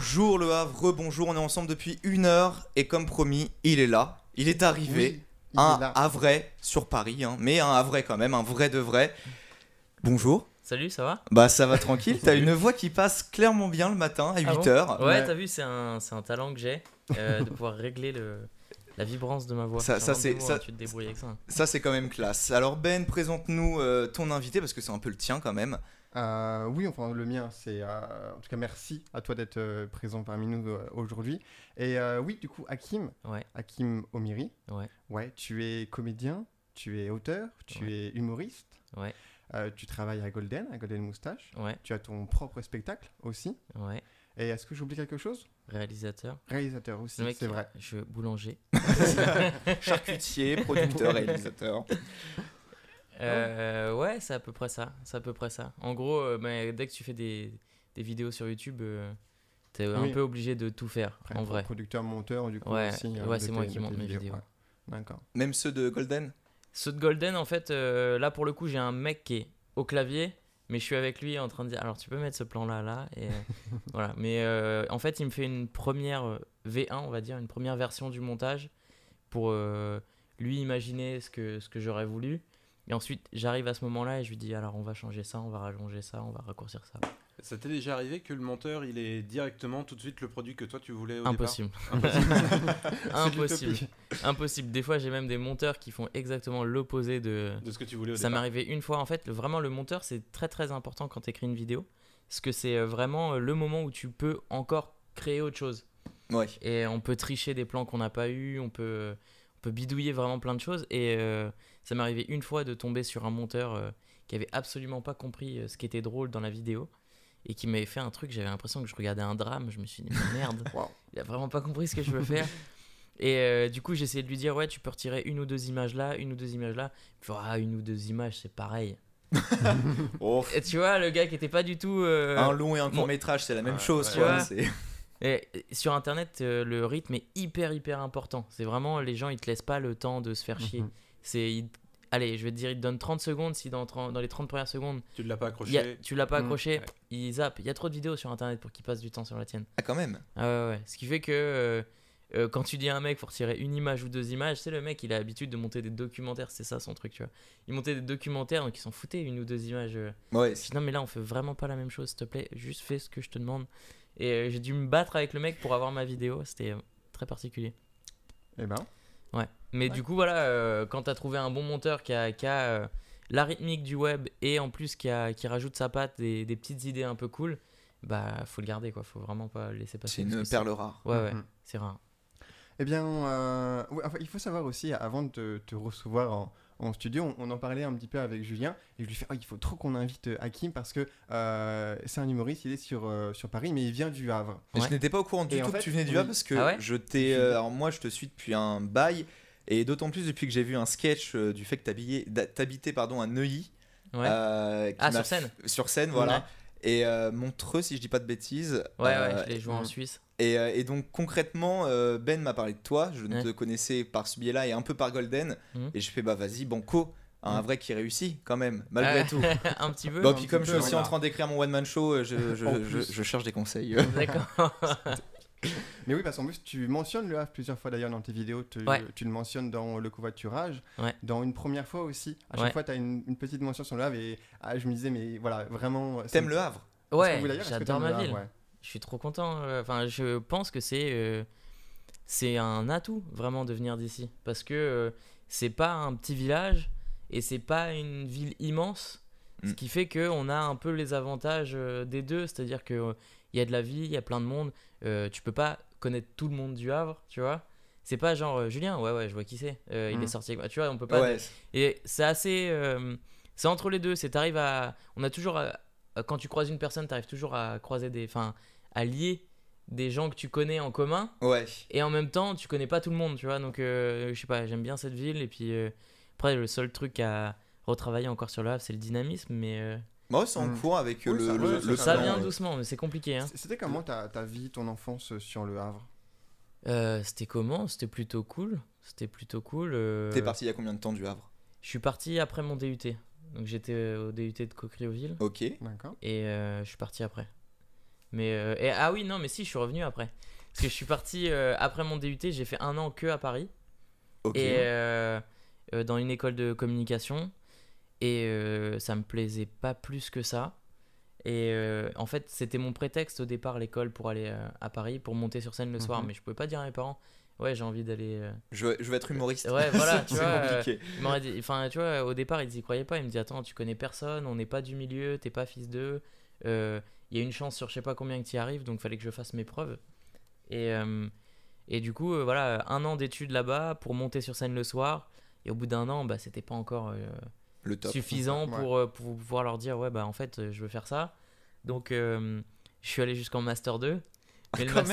Bonjour Le Havre, rebonjour, on est ensemble depuis 1 heure et comme promis, il est là, il est arrivé, Oui, il est un là. Havrais sur Paris, mais un Havrais quand même, un vrai de vrai. Bonjour, Salut, ça va? bah ça va tranquille, t'as une voix qui passe clairement bien le matin à 8 h. Ouais, Ouais. t'as vu, c'est un talent que j'ai de pouvoir régler la vibrance de ma voix. Ça- Sur ça, un c'est- peu, ça- tu te débrouilles avec ça. Ça c'est quand même classe. Alors Ben, présente-nous ton invité parce que c'est un peu le tien quand même. Oui, enfin le mien, c'est en tout cas merci à toi d'être présent parmi nous aujourd'hui. Et oui, du coup, Ouais, Hakim Omiri, ouais, ouais, tu es comédien, tu es auteur, tu es humoriste, ouais, tu travailles à Golden Moustache, ouais, tu as ton propre spectacle aussi. ouais. Et est-ce que j'oublie quelque chose? Réalisateur. Réalisateur aussi, Le mec, c'est vrai. je boulanger. Charcutier, producteur, réalisateur. Ouais, c'est à peu près ça. C'est à peu près ça. En gros, dès que tu fais des vidéos sur YouTube, t'es un Oui. peu obligé de tout faire, Après, en vrai. producteur, monteur, du coup Ouais, aussi. ouais, de c'est moi tes- qui de monte tes mes vidéos. Ouais. D'accord. Même ceux de Golden. Ceux de Golden, en fait, là pour le coup, j'ai un mec qui est au clavier, mais je suis avec lui en train de dire alors tu peux mettre ce plan-là, là, et voilà. Mais en fait, il me fait une première V1, on va dire, une première version du montage pour lui imaginer ce que j'aurais voulu. Et ensuite, j'arrive à ce moment-là et je lui dis alors on va changer ça, on va rallonger ça, on va raccourcir ça. Ça t'est déjà arrivé que le monteur il est directement tout de suite le produit que toi tu voulais au Impossible. départ Impossible. l'utopie. Impossible. Des fois, j'ai même des monteurs qui font exactement l'opposé de. De ce que tu voulais au Ça m'est départ. arrivé une fois. En fait, vraiment, le monteur, c'est très très important quand tu écris une vidéo. Parce que c'est vraiment le moment où tu peux encore créer autre chose. Ouais. Et on peut tricher des plans qu'on n'a pas eu, on peut bidouiller vraiment plein de choses. Et ça m'est arrivé une fois de tomber sur un monteur qui avait absolument pas compris ce qui était drôle dans la vidéo. Et qui m'avait fait un truc, j'avais l'impression que je regardais un drame. Je me suis dit, mais merde, Wow. il a vraiment pas compris ce que je veux faire. Et du coup, j'ai essayé de lui dire, ouais, tu peux retirer une ou deux images là, une ou deux images là. Puis, une ou deux images, c'est pareil. Oh, Et tu vois, le gars qui était pas du tout. un long et un mon- court métrage, c'est la même Ouais, chose. ouais. Quoi. Tu vois C'est- Et sur internet, le rythme est hyper important. C'est vraiment, les gens ils te laissent pas le temps de se faire chier. Mhm. Allez, je vais te dire, ils te donnent 30 secondes. Si dans les 30 premières secondes, Tu ne l'as pas accroché. tu l'as pas Mhm. accroché, Ouais. ils zappent. Il y a trop de vidéos sur internet pour qu'ils passent du temps sur la tienne. Ah quand même. Ah ouais. Ce qui fait que quand tu dis à un mec, faut retirer une image ou deux images, c'est le mec, il a l'habitude de monter des documentaires. C'est ça son truc, tu vois. Il montait des documentaires, donc ils s'en foutaient, une ou deux images. Ouais. Je dis, non, mais là, on fait vraiment pas la même chose, s'il te plaît. Juste fais ce que je te demande. Et j'ai dû me battre avec le mec pour avoir ma vidéo. C'était très particulier. Eh ben, Ouais. Mais du coup, voilà, quand t'as trouvé un bon monteur qui a la rythmique du web et en plus qui rajoute sa patte, des petites idées un peu cool, bah, faut le garder, quoi. Faut vraiment pas le laisser passer. C'est parce une que perle rare. Ouais, Mhm. c'est rare. eh bien, ouais, enfin, il faut savoir aussi, avant de te recevoir en studio, on en parlait un petit peu avec Julien, et je lui fais, il faut trop qu'on invite Hakim parce que c'est un humoriste, il est sur Paris, mais il vient du Havre. Et Ouais. je n'étais pas au courant du Et en tout que fait, tu venais du oui. Havre parce que Ah ouais je t'ai. Alors moi, je te suis depuis un bail et d'autant plus depuis que j'ai vu un sketch du fait que t'habitais à Neuilly. Ouais. Qui Ah, m'a sur scène. Sur scène, voilà. Ouais. Et Montreux, si je dis pas de bêtises. Ouais, je l'ai joué en mhm. Suisse. Et donc concrètement, Ben m'a parlé de toi. Je ne Ouais. te connaissais par ce biais-là et un peu par Golden. Mhm. Et je fais bah vas-y, banco, un Mhm. vrai qui réussit quand même, malgré tout. Un petit peu. Bon, un puis petit comme peu, je suis aussi voilà. en train d'écrire mon one man show, En plus. je cherche des conseils. D'accord. Mais oui, parce qu'en plus, tu mentionnes le Havre plusieurs fois d'ailleurs dans tes vidéos, Ouais. tu le mentionnes dans le covoiturage, Ouais. dans une première fois aussi. À chaque Ouais. fois, tu as une petite mention sur le Havre et je me disais, mais voilà, vraiment. T'aimes le Havre? Ouais, Est-ce que j'adore t'aimes ma le Havre, ville. ouais. Je suis trop content. Enfin, je pense que c'est un atout vraiment de venir d'ici parce que c'est pas un petit village et c'est pas une ville immense, ce Mm. qui fait que on a un peu les avantages des deux, c'est-à-dire que il y a de la vie, il y a plein de monde. Tu peux pas connaître tout le monde du Havre, tu vois. C'est pas genre Julien, ouais, je vois qui c'est. Il Mm. est sorti, tu vois, on peut pas. Ouais. Et c'est assez. C'est entre les deux. On a toujours. Quand tu croises une personne, t'arrives toujours à croiser enfin, à lier des gens que tu connais en commun. Ouais. Et en même temps, tu connais pas tout le monde, tu vois. Donc, je sais pas, j'aime bien cette ville. Et puis, après, le seul truc à retravailler encore sur le Havre, c'est le dynamisme. Mais Moi, c'est en Mm. cours avec Oui, ça- ouais, le ça plan, vient doucement, mais c'est compliqué. Hein. C'était comment ta vie, ton enfance sur le Havre? C'était comment? C'était plutôt cool. T'es parti il y a combien de temps du Havre? Je suis parti après mon DUT. Donc, j'étais au DUT de Coqueriville. Ok. D'accord. Et je suis parti après. Ah oui, non, mais si, je suis revenu après. Parce que je suis parti après mon DUT, j'ai fait 1 an que à Paris. Ok. Et dans une école de communication. Et ça me plaisait pas plus que ça. Et en fait, c'était mon prétexte au départ, l'école, pour aller à Paris, pour monter sur scène le soir. Mais je pouvais pas dire à mes parents, ouais, j'ai envie d'aller. Je vais être humoriste. Ouais, voilà, tu C'est vois. compliqué. Il m'aurait dit, enfin, tu vois, au départ, ils y croyaient pas. Il me dit, attends, tu connais personne, on n'est pas du milieu, t'es pas fils d'eux. Il y a une chance sur je sais pas combien que tu y arrives, donc fallait que je fasse mes preuves. Et du coup, voilà, 1 an d'études là-bas pour monter sur scène le soir. Et au bout d'1 an, bah, c'était pas encore Le top. suffisant Ouais. pour pouvoir leur dire, ouais, bah en fait, je veux faire ça. Donc, je suis allé jusqu'en Master 2. Mais, Quand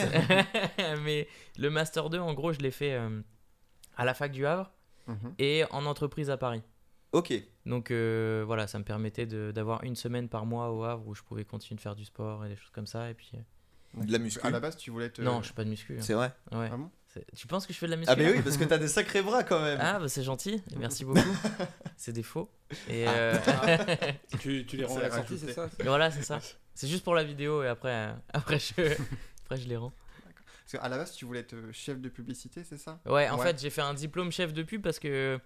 mais le Master 2, en gros, je l'ai fait à la fac du Havre Mhm. et en entreprise à Paris. Ok. Donc voilà, ça me permettait d'avoir 1 semaine par mois au Havre où je pouvais continuer de faire du sport et des choses comme ça. Et puis, De la muscu. À la base, tu voulais te. non, je suis pas de muscu. Hein. C'est vrai. Ouais. Ah bon Tu penses que je fais de la muscu Ah, mais là oui, parce que t'as des sacrés bras quand même. Ah, bah c'est gentil, merci beaucoup. C'est des faux. Et Tu les rends C'est assortis, rajouté. c'est ça? voilà, c'est ça. C'est juste pour la vidéo et après, après je les rends. Parce qu'à la base, tu voulais être chef de publicité, c'est ça? Ouais, en Ouais. fait, j'ai fait un diplôme chef de pub parce que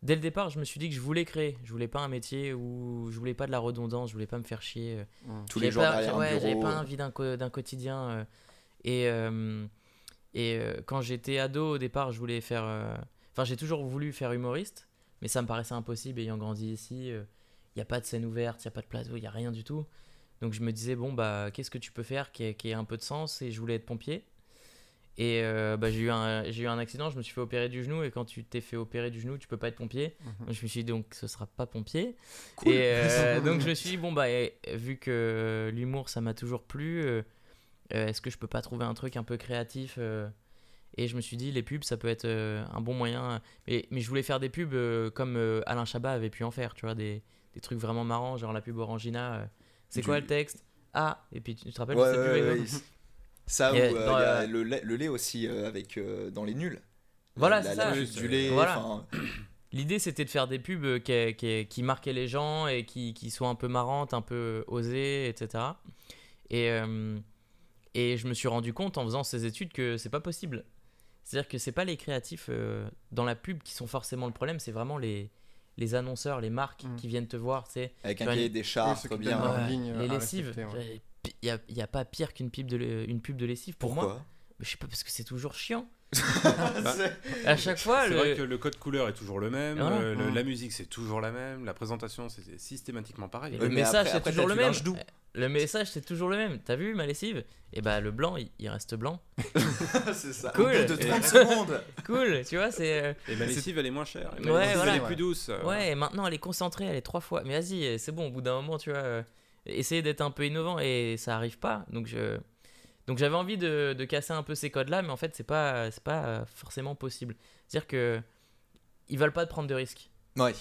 dès le départ, je me suis dit que je voulais créer. Je voulais pas un métier où je voulais pas de la redondance, je voulais pas me faire chier. Tous les J'avais jours pas, derrière un ouais, j'avais bureau. pas envie d'un quotidien. Quand j'étais ado, au départ, je voulais faire. Enfin, j'ai toujours voulu faire humoriste, mais ça me paraissait impossible ayant grandi ici. Il n'y a pas de scène ouverte, il n'y a pas de plateau, il n'y a rien du tout. Donc je me disais, bon, bah, qu'est-ce que tu peux faire qui ait un peu de sens? Et je voulais être pompier. Et bah, j'ai eu un accident, je me suis fait opérer du genou. Et quand tu t'es fait opérer du genou, tu peux pas être pompier. Donc je me suis dit, donc ce sera pas pompier. Cool. Et donc je me suis dit, bon, bah, vu que l'humour ça m'a toujours plu, est-ce que je peux pas trouver un truc un peu créatif et je me suis dit, les pubs, ça peut être un bon moyen. Mais je voulais faire des pubs comme Alain Chabat avait pu en faire, tu vois, des trucs vraiment marrants, genre la pub Orangina. C'est quoi le texte? Ah, et puis tu te rappelles de Ouais, cette pub ouais, exemple ouais. Ça, Et ou dans il y a la- le lait aussi avec dans les nuls. Voilà, La c'est ça. pub du lait. Voilà. enfin, L'idée, c'était de faire des pubs qui marquaient les gens et qui soient un peu marrantes, un peu osées, etc. Et je me suis rendu compte en faisant ces études que c'est pas possible. C'est-à-dire que c'est pas les créatifs dans la pub qui sont forcément le problème, c'est vraiment les annonceurs, les marques qui viennent te voir, tu sais. avec Tu un vois, cahier des charges, ceux qui bien. donnent leur Ouais, ligne les à lessives. respecter, ouais. Il y a pas pire qu'une pub une pub de lessive pour moi. Pourquoi Mais je sais pas, parce que c'est toujours chiant. C'est- À chaque fois, C'est vrai que le code couleur est toujours le même, Voilà. la musique c'est toujours la même, la présentation c'est systématiquement pareil. le Ouais, mais message, après, c'est toujours t'as le du même. linge doux. Le message, c'est toujours le même. T'as vu ma lessive? Et bah, le blanc, il reste blanc. C'est ça. Cool. Au bout de 30 secondes. Cool, tu vois, c'est. Et ma lessive elle est moins chère, et ma Ouais, lessive voilà. elle est plus douce. Ouais, et maintenant, elle est concentrée, elle est 3 fois. Mais vas-y, c'est bon, au bout d'un moment, tu vois. Essayer d'être un peu innovant et ça arrive pas. Donc, j'avais envie de casser un peu ces codes-là, mais en fait, c'est pas forcément possible. C'est-à-dire que ils veulent pas te prendre de risques. Ouais.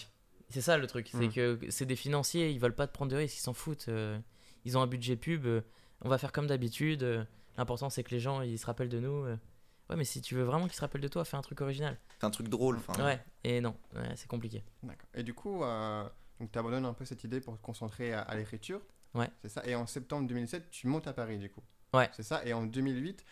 C'est ça le truc, c'est que c'est des financiers, ils veulent pas te prendre de risques, ils s'en foutent. Ils ont un budget pub, on va faire comme d'habitude. L'important c'est que les gens ils se rappellent de nous. Ouais, mais si tu veux vraiment qu'ils se rappellent de toi, fais un truc original. C'est un truc drôle. Enfin. Ouais, et non, ouais, c'est compliqué. D'accord. Et du coup, tu abandonnes un peu cette idée pour te concentrer à l'écriture. Ouais. C'est ça. Et en septembre 2007, tu montes à Paris, du coup. Ouais. C'est ça. Et en 2008,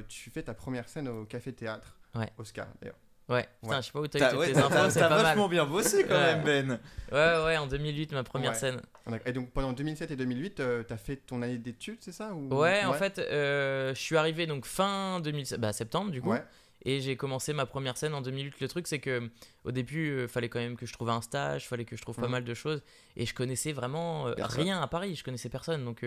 tu fais ta première scène au Café Théâtre. Ouais. Oscar, d'ailleurs. Ouais, putain, Ouais. je sais pas où t'as T'as eu ouais, tes infos, c'est t'as pas mal. vachement bien bossé quand Ouais. même, Ben. Ouais, en 2008, ma première Ouais. scène. Et donc pendant 2007 et 2008, tu as fait ton année d'études, c'est ça ou... Ouais, en fait, je suis arrivé donc fin 2007, bah, septembre du coup. Ouais. Et j'ai commencé ma première scène en 2008. Le truc, c'est que au début, fallait quand même que je trouve un stage, fallait que je trouve pas mal de choses. Et je connaissais vraiment Personne. rien à Paris, je connaissais personne. Donc,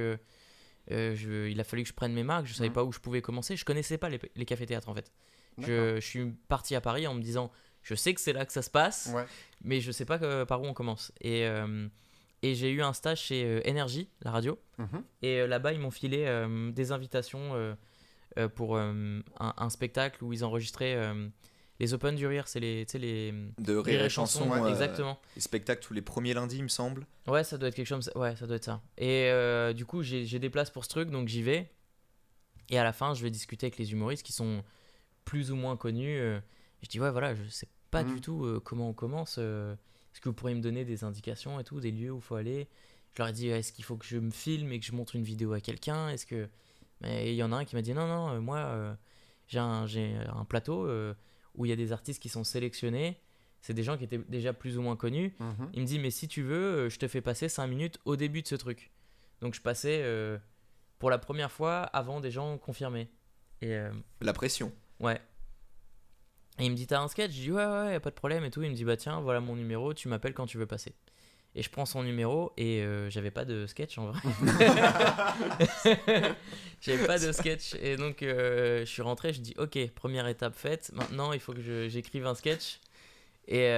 il a fallu que je prenne mes marques. Je savais pas où je pouvais commencer. Je connaissais pas les cafés-théâtres en fait. Je suis parti à Paris en me disant, je sais que c'est là que ça se passe, Ouais. mais je sais pas par où on commence. Et j'ai eu un stage chez Énergie, la radio. Mhm. Et là-bas, ils m'ont filé des invitations pour un spectacle où ils enregistraient les Open du Rire. C'est les De Rire et Chanson. exactement. Les spectacles tous les premiers lundis, il me semble. Ouais, ça doit être quelque chose. Ouais, ça doit être ça. Et du coup, j'ai des places pour ce truc, donc j'y vais. Et à la fin, je vais discuter avec les humoristes qui sont plus ou moins connus. Je dis, ouais, voilà, je sais pas du tout comment on commence. Est-ce que vous pourriez me donner des indications et tout, des lieux où il faut aller? Je leur ai dit, est-ce qu'il faut que je me filme et que je montre une vidéo à quelqu'un? Est-ce que... Mais il y en a un qui m'a dit, non, non, moi, j'ai un plateau où il y a des artistes qui sont sélectionnés. C'est des gens qui étaient déjà plus ou moins connus. Il me dit, mais si tu veux, je te fais passer 5 minutes au début de ce truc. Donc je passais pour la première fois avant des gens confirmés. Et, La pression. ouais. Et il me dit, t'as un sketch? Je dis, ouais, ouais, y a pas de problème et tout. Il me dit, bah tiens, voilà mon numéro, tu m'appelles quand tu veux passer. Et je prends son numéro et j'avais pas de sketch en vrai. J'avais pas de sketch. Et donc je suis rentré, je dis, ok, première étape faite. Maintenant, il faut que j'écrive un sketch. Et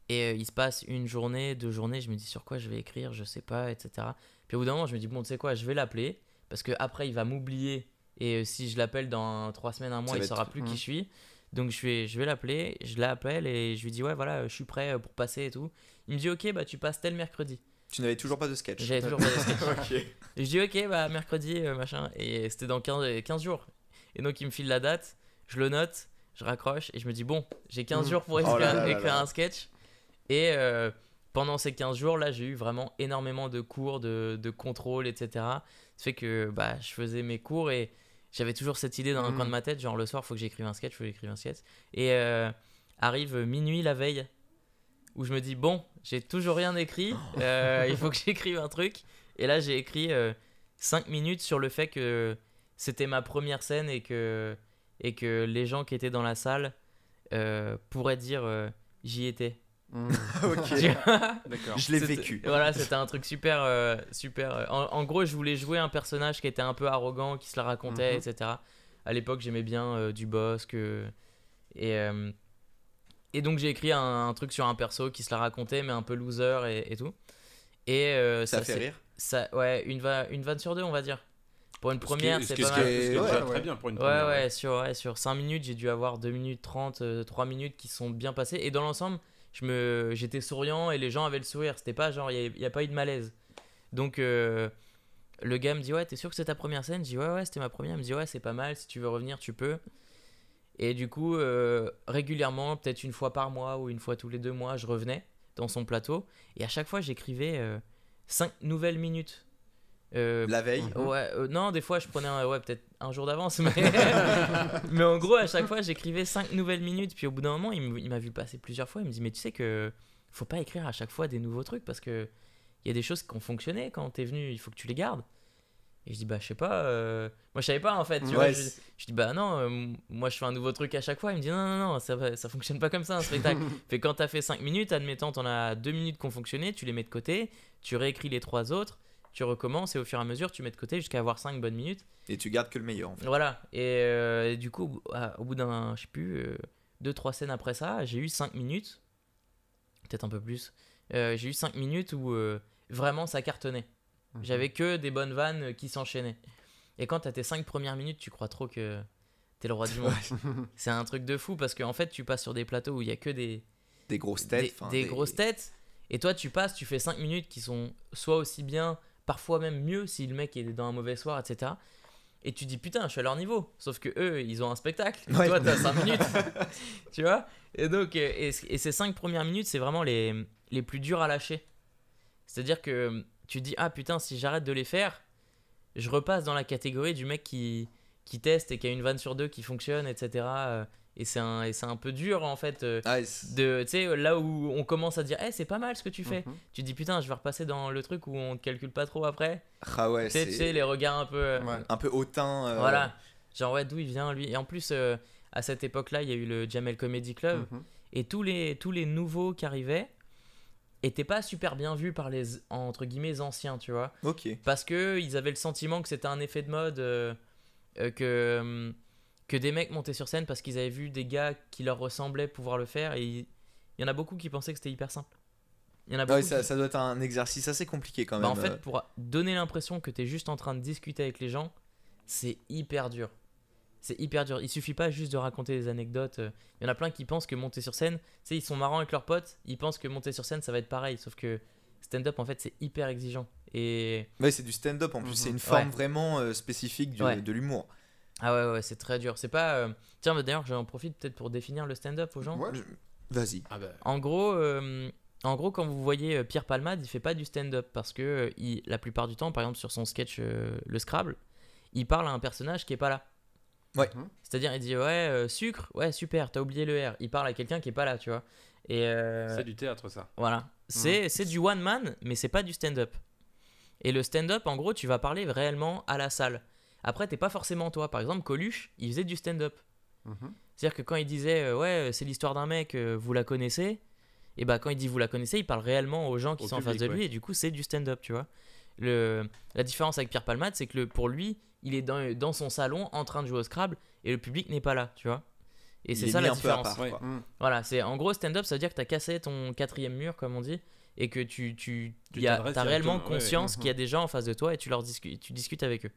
il se passe une journée, 2 journées, je me dis sur quoi je vais écrire, je sais pas, etc. Puis au bout d'un moment, je me dis, bon, tu sais quoi, je vais l'appeler. Parce qu'après, il va m'oublier. Et si je l'appelle dans 3 semaines, un mois, il saura plus qui je suis. Donc je vais l'appeler, je l'appelle et je lui dis ouais voilà je suis prêt pour passer et tout. Il me dit ok bah tu passes tel mercredi. Tu n'avais toujours pas de sketch. J'avais toujours pas de sketch. Ok. Et je dis ok bah mercredi machin et c'était dans 15 jours. Et donc il me file la date, je le note, je raccroche et je me dis bon j'ai 15 jours pour écrire un sketch. Et pendant ces 15 jours là j'ai eu vraiment énormément de cours, de contrôle etc. Ça fait que bah, je faisais mes cours et j'avais toujours cette idée dans un coin de ma tête, genre le soir, faut que j'écrive un sketch, Et arrive minuit la veille, où je me dis, bon, j'ai toujours rien écrit, il faut que j'écrive un truc. Et là, j'ai écrit 5 minutes sur le fait que c'était ma première scène et que les gens qui étaient dans la salle pourraient dire j'y étais. Ok. D'accord. Je l'ai vécu. Voilà, c'était un truc super. En gros, je voulais jouer un personnage qui était un peu arrogant, qui se la racontait, etc. À l'époque, j'aimais bien Dubosc. Et donc, j'ai écrit un truc sur un perso qui se la racontait, mais un peu loser et tout. Et Ça fait rire. Ouais, une vanne sur 2, on va dire. Pour une première, c'est pas Ce mal. qui est déjà très bien pour une première. Ouais, sur 5 minutes, j'ai dû avoir 2 minutes 30, 3 minutes qui sont bien passées. Et dans l'ensemble, j'étais souriant et les gens avaient le sourire. C'était pas genre, il n'y a pas eu de malaise. Donc, le gars me dit, ouais, t'es sûr que c'est ta première scène? Je dis, ouais, c'était ma première. Il me dit, ouais, c'est pas mal. Si tu veux revenir, tu peux. Et du coup, régulièrement, peut-être une fois par mois ou une fois tous les 2 mois, je revenais dans son plateau. Et à chaque fois, j'écrivais 5 nouvelles minutes. La veille. Ouais, non, des fois je prenais peut-être un jour d'avance, mais en gros, à chaque fois j'écrivais 5 nouvelles minutes. Puis au bout d'un moment, il m'a vu passer plusieurs fois. Il me dit, mais tu sais que faut pas écrire à chaque fois des nouveaux trucs parce que il y a des choses qui ont fonctionné quand t'es venu, il faut que tu les gardes. Et je dis, bah je sais pas, moi je savais pas en fait. Tu vois, je dis, bah non, moi je fais un nouveau truc à chaque fois. Il me dit, non, ça fonctionne pas comme ça un spectacle. Fait quand t'as fait 5 minutes, admettons, t'en as 2 minutes qui ont fonctionné, tu les mets de côté, tu réécris les 3 autres. Tu recommences et au fur et à mesure tu mets de côté jusqu'à avoir 5 bonnes minutes et tu gardes que le meilleur en fait. Voilà et du coup au bout d'un je sais plus 2-3 scènes après ça j'ai eu 5 minutes peut-être un peu plus j'ai eu 5 minutes où vraiment ça cartonnait. J'avais que des bonnes vannes qui s'enchaînaient et quand t'as tes 5 premières minutes tu crois trop que t'es le roi du monde. C'est un truc de fou parce qu'en fait tu passes sur des plateaux où il y a que des grosses têtes des grosses têtes et toi tu fais 5 minutes qui sont soit aussi bien parfois même mieux si le mec est dans un mauvais soir, etc. Et tu dis putain, je suis à leur niveau. Sauf que eux, ils ont un spectacle. Et toi, t'as 5 minutes. Tu vois? Et donc, et ces 5 premières minutes, c'est vraiment les plus dures à lâcher. C'est-à-dire que tu dis ah putain, si j'arrête de les faire, je repasse dans la catégorie du mec qui teste et qui a une vanne sur 2 qui fonctionne, etc. Et c'est un peu dur en fait tu sais là où on commence à dire c'est pas mal ce que tu fais, tu te dis putain je vais repasser dans le truc où on te calcule pas trop après. Ah ouais, tu sais les regards un peu un peu hautain voilà genre ouais d'où il vient lui. Et en plus à cette époque là il y a eu le Jamel Comedy Club et tous les nouveaux qui arrivaient étaient pas super bien vus par les entre guillemets anciens, tu vois. Ok. Parce que ils avaient le sentiment que c'était un effet de mode que des mecs montaient sur scène parce qu'ils avaient vu des gars qui leur ressemblaient pouvoir le faire, et il y en a beaucoup qui pensaient que c'était hyper simple. Il y en a beaucoup ça doit être un exercice assez compliqué quand même. En fait, pour donner l'impression que t'es juste en train de discuter avec les gens, c'est hyper dur. C'est hyper dur. Il suffit pas juste de raconter des anecdotes. Il y en a plein qui pensent que monter sur scène, tu sais, ils sont marrants avec leurs potes, ils pensent que monter sur scène ça va être pareil, sauf que stand-up en fait c'est hyper exigeant. Et ouais, c'est du stand-up en plus, c'est une forme vraiment spécifique de l'humour. Ah ouais, c'est très dur. C'est pas. Tiens, d'ailleurs, j'en profite peut-être pour définir le stand-up aux gens. Ouais. Vas-y. En gros, En gros, quand vous voyez Pierre Palmade, il fait pas du stand-up parce que la plupart du temps, par exemple sur son sketch le Scrabble, il parle à un personnage qui est pas là. Ouais. C'est-à-dire, il dit sucre, ouais super, t'as oublié le R. Il parle à quelqu'un qui est pas là, tu vois. Et C'est du théâtre, ça. voilà, c'est du one man, mais c'est pas du stand-up. Et le stand-up, en gros, tu vas parler réellement à la salle. Après, t'es pas forcément toi. Par exemple, Coluche, il faisait du stand-up. C'est-à-dire que quand il disait ouais, c'est l'histoire d'un mec, vous la connaissez, et bah quand il dit vous la connaissez, il parle réellement aux gens qui sont en face de lui, et du coup, c'est du stand-up, tu vois. La différence avec Pierre Palmade, c'est que pour lui, il est dans son salon en train de jouer au Scrabble, et le public n'est pas là, tu vois. Et c'est ça la différence. Part, quoi. Voilà, c'est en gros stand-up, ça veut dire que t'as cassé ton 4e mur, comme on dit, et que t'as réellement conscience qu'il y a des gens en face de toi et tu discutes avec eux.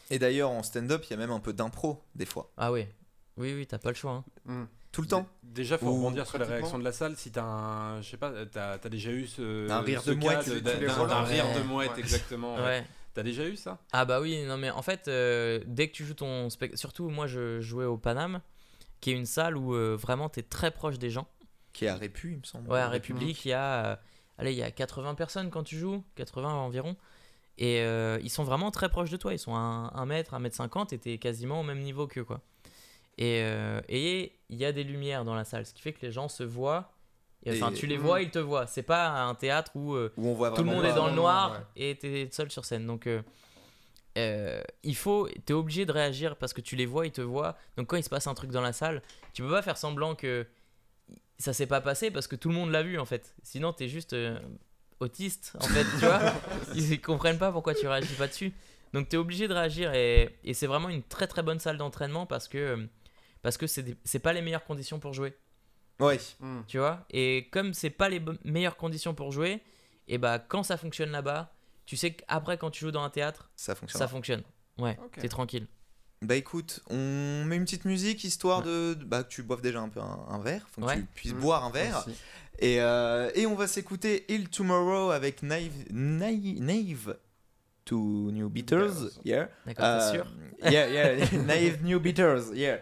Et d'ailleurs, en stand-up, il y a même un peu d'impro, des fois. Ah oui, t'as pas le choix. Hein. Tout le temps. Déjà, faut rebondir sur la réaction de la salle. Si t'as je sais pas, t'as déjà eu un rire de mouette, d'un rire de mouette, exactement. Ouais. T'as déjà eu ça? Ah bah oui, non mais en fait, dès que tu joues ton spectacle, surtout moi je jouais au Paname, qui est une salle où vraiment t'es très proche des gens. Qui est à Répu, il me semble. Ouais, à République, il y a 80 personnes quand tu joues, 80 environ. Et ils sont vraiment très proches de toi. Ils sont à 1 mètre, 1m50 et t'es quasiment au même niveau qu'eux, quoi. Et il y a des lumières dans la salle, ce qui fait que les gens se voient. Enfin, tu les vois, ils te voient. C'est pas un théâtre où on voit tout le monde est dans le noir ouais. et t'es seul sur scène. Donc, t'es obligé de réagir parce que tu les vois, ils te voient. Donc, quand il se passe un truc dans la salle, tu peux pas faire semblant que ça s'est pas passé parce que tout le monde l'a vu en fait. Sinon, t'es juste autiste en fait, tu vois. Ils comprennent pas pourquoi tu réagis pas dessus. Donc, t'es obligé de réagir et c'est vraiment une très très bonne salle d'entraînement parce que c'est pas les meilleures conditions pour jouer. Ouais. Tu vois. Et comme c'est pas les meilleures conditions pour jouer, et bah quand ça fonctionne là-bas, tu sais qu'après quand tu joues dans un théâtre, ça fonctionne. Ouais, Okay. t'es tranquille. Bah écoute, on met une petite musique histoire que tu boives déjà un peu un verre, faut que tu puisses boire un verre. Aussi. Et on va s'écouter Il Tomorrow avec Naive to New Beaters. Yeah. D'accord, t'es sûr? Yeah, Naive New Beaters, yeah.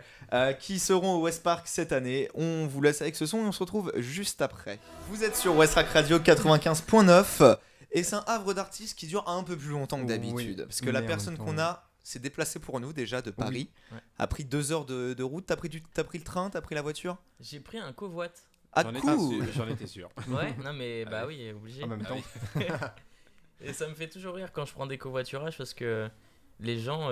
Qui seront au West Park cette année. On vous laisse avec ce son et on se retrouve juste après. Vous êtes sur West Rack Radio 95.9 et c'est un havre d'artistes qui dure un peu plus longtemps que d'habitude. Parce que la personne qu'on a s'est déplacée pour nous déjà de Paris, a pris 2 heures de route. T'as pris le train, t'as pris la voiture? J'ai pris un covoit. Ah cool. J'en étais sûr. Ouais, non mais bah oui, obligé. En même temps. Et ça me fait toujours rire quand je prends des covoiturages parce que les gens,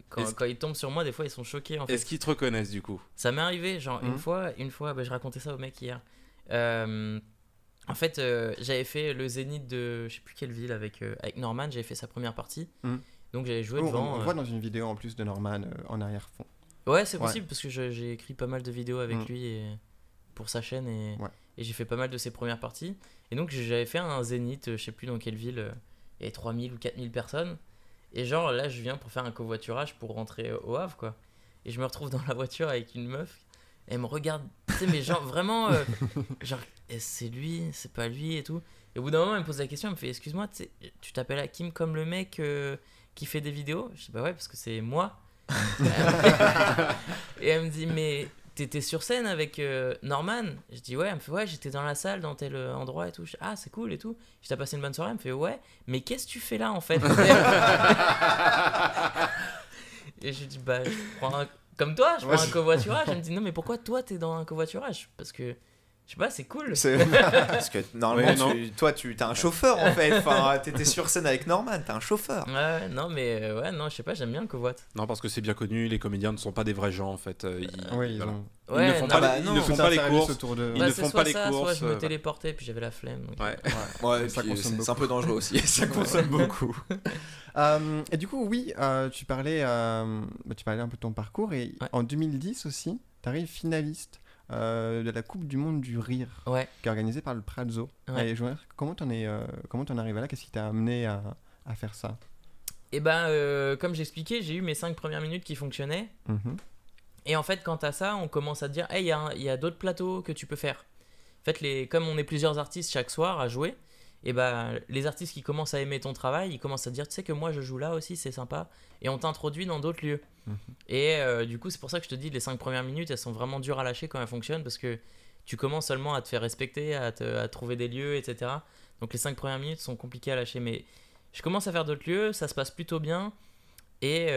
quand ils tombent sur moi, des fois ils sont choqués en fait. Est-ce qu'ils te reconnaissent du coup? Ça m'est arrivé, genre une fois, bah, je racontais ça au mec hier. En fait, j'avais fait le Zénith de je sais plus quelle ville avec Norman, j'avais fait sa première partie. Donc j'avais joué devant. On voit dans une vidéo en plus de Norman en arrière-fond. Ouais, c'est possible parce que j'ai écrit pas mal de vidéos avec lui pour sa chaîne et j'ai fait pas mal de ses premières parties. Et donc j'avais fait un Zénith, je sais plus dans quelle ville, il y avait 3000 ou 4000 personnes. Et genre là, je viens pour faire un covoiturage pour rentrer au Havre, quoi. Et je me retrouve dans la voiture avec une meuf. Elle me regarde, tu sais, mais genre vraiment, genre, c'est lui, c'est pas lui et tout. Et au bout d'un moment, elle me pose la question, elle me fait, excuse-moi, tu t'appelles Hakim comme le mec qui fait des vidéos? Je dis, bah ouais, parce que c'est moi. Et elle me dit, mais t'étais sur scène avec Norman? Je dis, ouais. Elle me fait, ouais, j'étais dans la salle, dans tel endroit et tout. Je dis, ah, c'est cool et tout. Je t'ai passé une bonne soirée? Elle me fait, ouais, mais qu'est-ce que tu fais là en fait? Et je lui dis, bah, je prends comme toi, je prends un covoiturage. Elle me dit, non, mais pourquoi toi t'es dans un covoiturage? Parce que, je sais pas, c'est cool. Parce que normalement, toi, t'as un chauffeur en fait. Enfin, t'étais sur scène avec Norman, t'as un chauffeur. Ouais, non, mais non, je sais pas, j'aime bien le covoit. Non, parce que c'est bien connu, les comédiens ne sont pas des vrais gens en fait. Ils ne font pas les courses. Ils ne font pas les courses. Soit je me téléportais, puis j'avais la flemme. Donc... Ouais, c'est un peu dangereux aussi. Ça consomme beaucoup. Et du coup, oui, tu parlais un peu de ton parcours et en 2010 aussi, tu arrives finaliste de la Coupe du Monde du Rire, qui est organisée par le Prazzo. Et je voudrais dire, comment t'en es arrivé là? Qu'est-ce qui t'a amené à faire ça? Et ben, comme j'expliquais, j'ai eu mes 5 premières minutes qui fonctionnaient. Et en fait, quant à ça, on commence à te dire, hey, il y a d'autres plateaux que tu peux faire. En fait, comme on est plusieurs artistes chaque soir à jouer, et ben, les artistes qui commencent à aimer ton travail, ils commencent à te dire, tu sais que moi je joue là aussi, c'est sympa. Et on t'introduit dans d'autres lieux. Et du coup, c'est pour ça que je te dis, les 5 premières minutes, elles sont vraiment dures à lâcher quand elles fonctionnent, parce que tu commences seulement à te faire respecter, à trouver des lieux, etc. Donc les 5 premières minutes sont compliquées à lâcher, mais je commence à faire d'autres lieux, ça se passe plutôt bien, et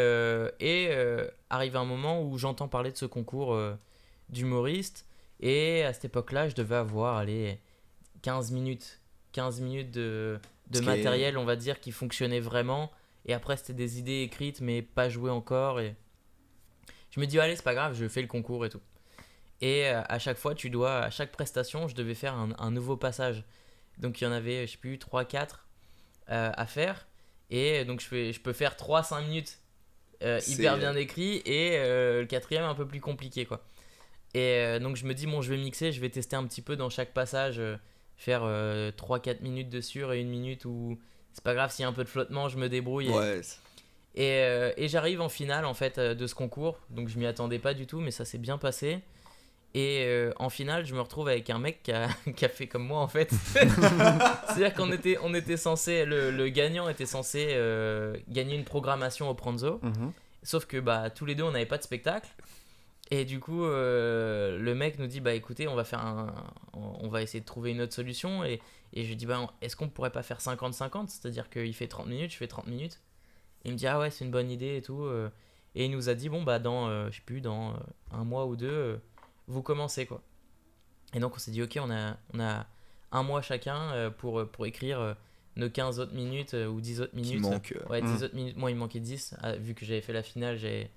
arrive un moment où j'entends parler de ce concours d'humoriste, et à cette époque-là, je devais avoir 15 minutes de matériel, on va dire, qui fonctionnait vraiment, et après c'était des idées écrites mais pas jouées encore, et je me dis allez, c'est pas grave, je fais le concours et tout. Et à chaque fois, à chaque prestation, je devais faire un nouveau passage. Donc il y en avait, je sais plus, 3-4 à faire. Et donc je peux faire 3-5 minutes hyper bien écrits, et le quatrième un peu plus compliqué, quoi. Et donc je me dis, bon, je vais mixer, je vais tester un petit peu dans chaque passage, faire 3-4 minutes de sûr et 1 minute où c'est pas grave s'il y a un peu de flottement, je me débrouille. Ouais. Et j'arrive en finale en fait de ce concours, donc je m'y attendais pas du tout, mais ça s'est bien passé. Et en finale, je me retrouve avec un mec qui a fait comme moi en fait. C'est-à-dire qu'on était censé, le gagnant était censé gagner une programmation au Pranzo, sauf que tous les deux on n'avait pas de spectacle. Et du coup, le mec nous dit écoutez, on va essayer de trouver une autre solution. Et je lui dis est-ce qu'on pourrait pas faire 50-50, c'est-à-dire qu'il fait 30 minutes, je fais 30 minutes. Il me dit ah ouais, c'est une bonne idée et tout. Et il nous a dit dans je sais plus, dans 1 mois ou 2, vous commencez, quoi. Et donc on s'est dit ok, on a 1 mois chacun pour écrire nos 15 autres minutes ou 10 autres minutes. 10 autres minutes. Moi il me manquait 10, vu que j'avais fait la finale, j'ai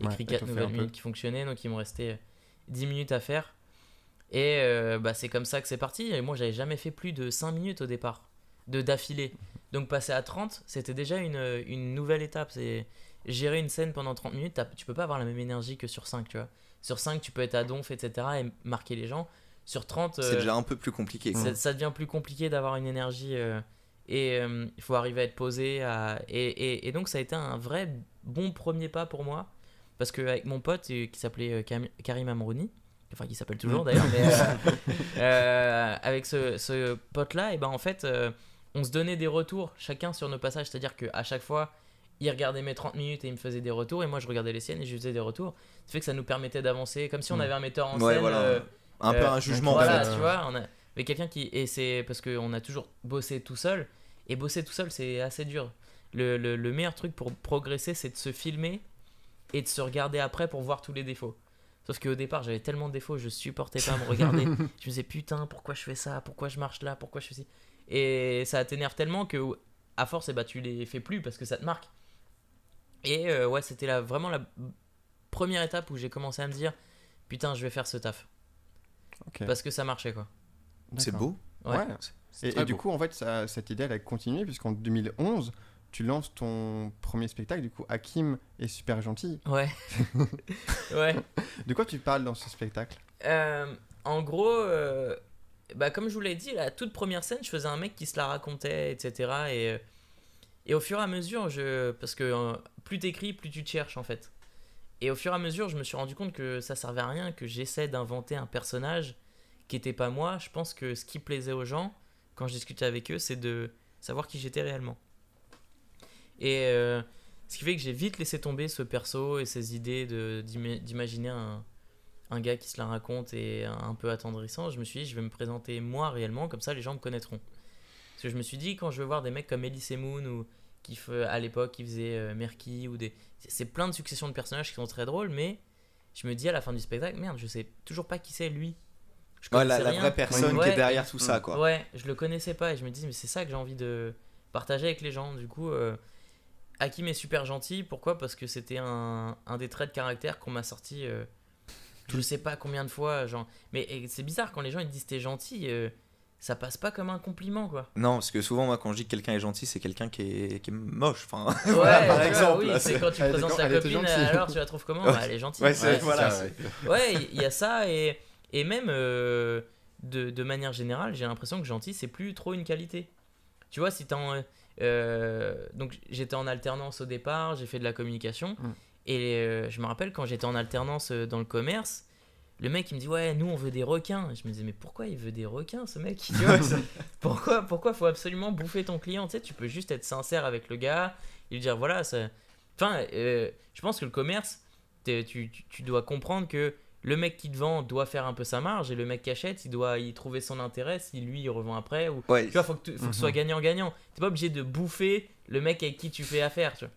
écrit 4 nouvelles minutes qui fonctionnaient, donc il me restait 10 minutes à faire. Et c'est comme ça que c'est parti. Et moi j'avais jamais fait plus de 5 minutes au départ d'affilée, donc passer à 30 c'était déjà une nouvelle étape. C'est gérer une scène pendant 30 minutes, tu peux pas avoir la même énergie que sur 5, tu vois. Sur 5 tu peux être à donf, etc., et marquer les gens. Sur 30 c'est déjà un peu plus compliqué, ça devient plus compliqué d'avoir une énergie, et il faut arriver à être posé et donc ça a été un vrai bon premier pas pour moi, parce qu'avec mon pote qui s'appelait Karim Amrouni, enfin qui s'appelle toujours d'ailleurs, mais avec ce pote là, et en fait on se donnait des retours chacun sur nos passages, c'est-à-dire qu'à chaque fois il regardait mes 30 minutes et il me faisait des retours, et moi je regardais les siennes et je lui faisais des retours. Ça fait que ça nous permettait d'avancer, comme si on avait un metteur en scène, un peu un jugement, voilà, tu vois, on avait quelqu'un et c'est parce qu'on a toujours bossé tout seul, et bosser tout seul c'est assez dur. Le meilleur truc pour progresser, c'est de se filmer et de se regarder après pour voir tous les défauts. Sauf qu'au départ j'avais tellement de défauts, je supportais pas me regarder. Je me disais putain, pourquoi je fais ça, pourquoi je marche là, pourquoi je fais ci, et ça t'énerve tellement que à force tu les fais plus parce que ça te marque. Et c'était vraiment la première étape où j'ai commencé à me dire putain, je vais faire ce taf, parce que ça marchait, quoi. C'est beau. Ouais. Et du coup en fait cette idée elle a continué, puisqu'en 2011 tu lances ton premier spectacle, du coup Hakim est super gentil. Ouais. Ouais. De quoi tu parles dans ce spectacle? En gros, comme je vous l'ai dit, la toute première scène, je faisais un mec qui se la racontait, etc. Et au fur et à mesure, parce que plus t'écris, plus tu te cherches en fait. Et au fur et à mesure, je me suis rendu compte que ça servait à rien, que j'essaie d'inventer un personnage qui était pas moi. Je pense que ce qui plaisait aux gens, quand je discutais avec eux, c'est de savoir qui j'étais réellement. Et ce qui fait que j'ai vite laissé tomber ce perso et ces idées d'imaginer un gars qui se la raconte et un peu attendrissant. Je me suis dit, je vais me présenter moi réellement, comme ça les gens me connaîtront. Parce que je me suis dit, quand je veux voir des mecs comme Elise Moon, ou à l'époque qui faisait Merky, c'est plein de successions de personnages qui sont très drôles, mais je me dis à la fin du spectacle, merde, je sais toujours pas qui c'est lui. La vraie personne qui est derrière tout ça, quoi. Ouais, je le connaissais pas, et je me dis, mais c'est ça que j'ai envie de partager avec les gens. Du coup, Hakim est super gentil. Pourquoi ? Parce que c'était un des traits de caractère qu'on m'a sorti je sais pas combien de fois, genre. Mais c'est bizarre quand les gens ils disent t'es gentil, ça passe pas comme un compliment, quoi. Non, parce que souvent moi quand je dis que quelqu'un est gentil, c'est quelqu'un qui est moche, enfin. Ouais, voilà, par exemple. Oui, c'est quand tu présentes ta copine, alors tu la trouves comment ? Elle est gentille. Ouais, voilà. Ouais, il y a ça, et même de manière générale, j'ai l'impression que gentil c'est plus trop une qualité. Tu vois, si donc j'étais en alternance au départ, j'ai fait de la communication. Et je me rappelle quand j'étais en alternance dans le commerce, le mec il me dit ouais, nous on veut des requins. Et je me disais mais pourquoi il veut des requins, ce mec, tu vois, pourquoi faut absolument bouffer ton client, tu sais, tu peux juste être sincère avec le gars et lui dire voilà ça... Enfin je pense que le commerce tu dois comprendre que le mec qui te vend doit faire un peu sa marge et le mec qui achète, il doit y trouver son intérêt si lui il revend après. Ou... Ouais. Tu vois, faut que ce soit gagnant-gagnant. T'es pas obligé de bouffer le mec avec qui tu fais affaire, tu vois.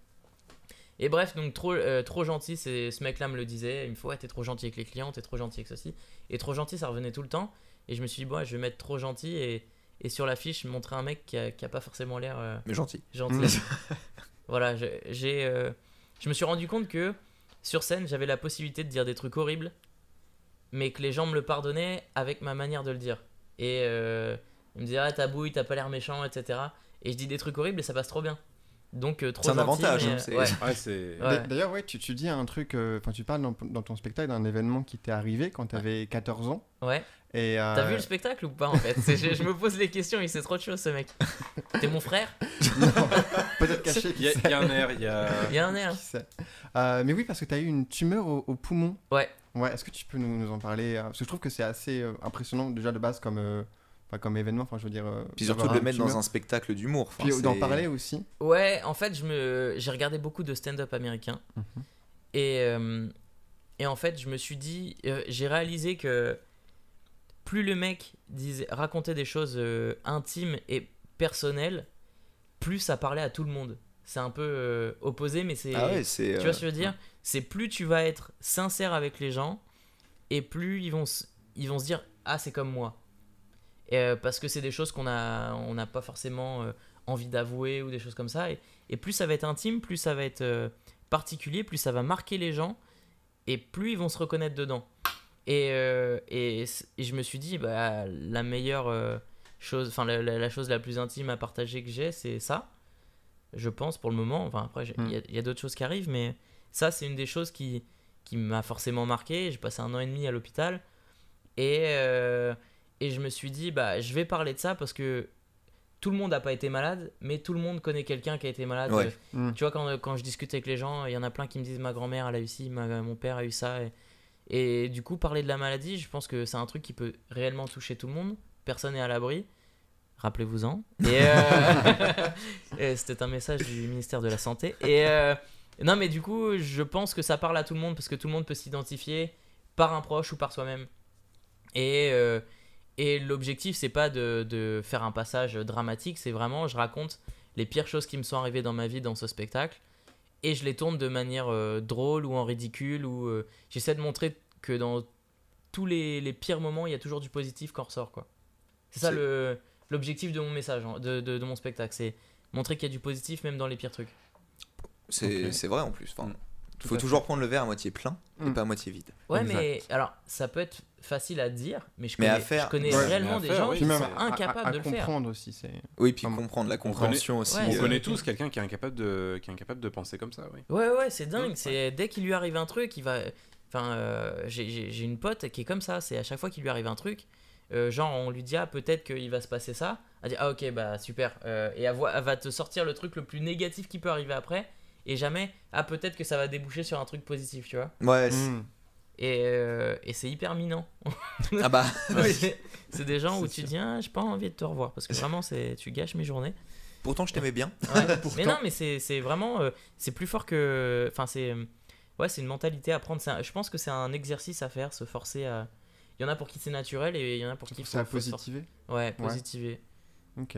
Et bref, donc trop gentil, ce mec-là me le disait. Il me faut, ouais, t'es trop gentil avec les clients, t'es trop gentil avec ceci. Et trop gentil, ça revenait tout le temps. Et je me suis dit, bon, ouais, je vais mettre trop gentil et sur l'affiche, montrer un mec qui a pas forcément l'air. Mais gentil. Voilà, je me suis rendu compte que sur scène, j'avais la possibilité de dire des trucs horribles, mais que les gens me le pardonnaient avec ma manière de le dire. Et ils me disaient, ah, t'as bouille, t'as pas l'air méchant, etc. Et je dis des trucs horribles et ça passe trop bien. Donc, trop c'est un gentil, avantage. mais, Ouais. D'ailleurs, ouais, tu dis un truc, tu parles dans ton spectacle d'un événement qui t'est arrivé quand t'avais 14 ans. Ouais. Et T'as vu le spectacle ou pas en fait? Je me pose les questions, il sait trop de choses ce mec. T'es mon frère? Non, peut-être caché. Il y a un air, il y a un air. Mais oui, parce que t'as eu une tumeur au poumon. Ouais. Ouais, est-ce que tu peux nous en parler? Parce que je trouve que c'est assez impressionnant déjà de base comme événement, enfin je veux dire. Puis surtout de le mettre dans un spectacle d'humour. Puis d'en parler aussi. Ouais, en fait, j'ai regardé beaucoup de stand-up américain. Et en fait, je me suis dit, j'ai réalisé que plus le mec racontait des choses intimes et personnelles, plus ça parlait à tout le monde. C'est un peu opposé, mais c'est. Ah ouais, tu vois ce que je veux dire? C'est plus tu vas être sincère avec les gens, et plus ils vont se dire, ah, c'est comme moi. Parce que c'est des choses on n'a pas forcément envie d'avouer ou des choses comme ça. Et plus ça va être intime, plus ça va être particulier, plus ça va marquer les gens, et plus ils vont se reconnaître dedans. Et je me suis dit, bah, la meilleure chose, enfin la chose la plus intime à partager que j'ai, c'est ça, je pense, pour le moment. Enfin, après, il y a d'autres choses qui arrivent, mais ça, c'est une des choses qui m'a forcément marqué. J'ai passé 1 an et demi à l'hôpital. Et je me suis dit, bah, je vais parler de ça parce que tout le monde n'a pas été malade, mais tout le monde connaît quelqu'un qui a été malade. Ouais. Tu vois, quand je discute avec les gens, il y en a plein qui me disent, ma grand-mère, elle a eu ci, mon père a eu ça. Et du coup, parler de la maladie, je pense que c'est un truc qui peut réellement toucher tout le monde. Personne n'est à l'abri. Rappelez-vous-en. Et c'était un message du ministère de la Santé. Non, mais du coup, je pense que ça parle à tout le monde parce que tout le monde peut s'identifier par un proche ou par soi-même. Et l'objectif, c'est pas de faire un passage dramatique, c'est vraiment, je raconte les pires choses qui me sont arrivées dans ma vie dans ce spectacle. Et je les tourne de manière drôle ou en ridicule. Ou j'essaie de montrer que dans tous les pires moments, il y a toujours du positif qui en ressort, quoi. C'est ça l'objectif de mon message, de mon spectacle. C'est montrer qu'il y a du positif même dans les pires trucs. C'est vrai en plus. Enfin, il faut toujours prendre le verre à moitié plein et pas à moitié vide. Ouais, exact. Mais alors, ça peut être facile à dire, mais je connais réellement des gens qui sont incapables de le faire. Comprendre aussi, oui, puis comprendre la compréhension aussi. On connaît tous quelqu'un qui est incapable de penser comme ça, oui. Ouais, c'est dingue. C'est dès qu'il lui arrive un truc, il va. Enfin, j'ai une pote qui est comme ça. C'est à chaque fois qu'il lui arrive un truc, genre on lui dit, ah, peut-être qu'il va se passer ça. Elle dit, ah, ok, bah super. Et elle va te sortir le truc le plus négatif qui peut arriver après. Et jamais, ah, peut-être que ça va déboucher sur un truc positif, tu vois. Ouais. Et c'est hyper minant. Ah bah c'est des gens où tu dis, ah, j'ai pas envie de te revoir parce que vraiment tu gâches mes journées. Pourtant je t'aimais bien. Ouais. Mais non, mais c'est vraiment c'est plus fort que, enfin c'est une mentalité à prendre. Je pense que c'est un exercice à faire, se forcer à. Il y en a pour qui c'est naturel et il y en a pour qui il faut positiver. Ouais, positiver. Ok.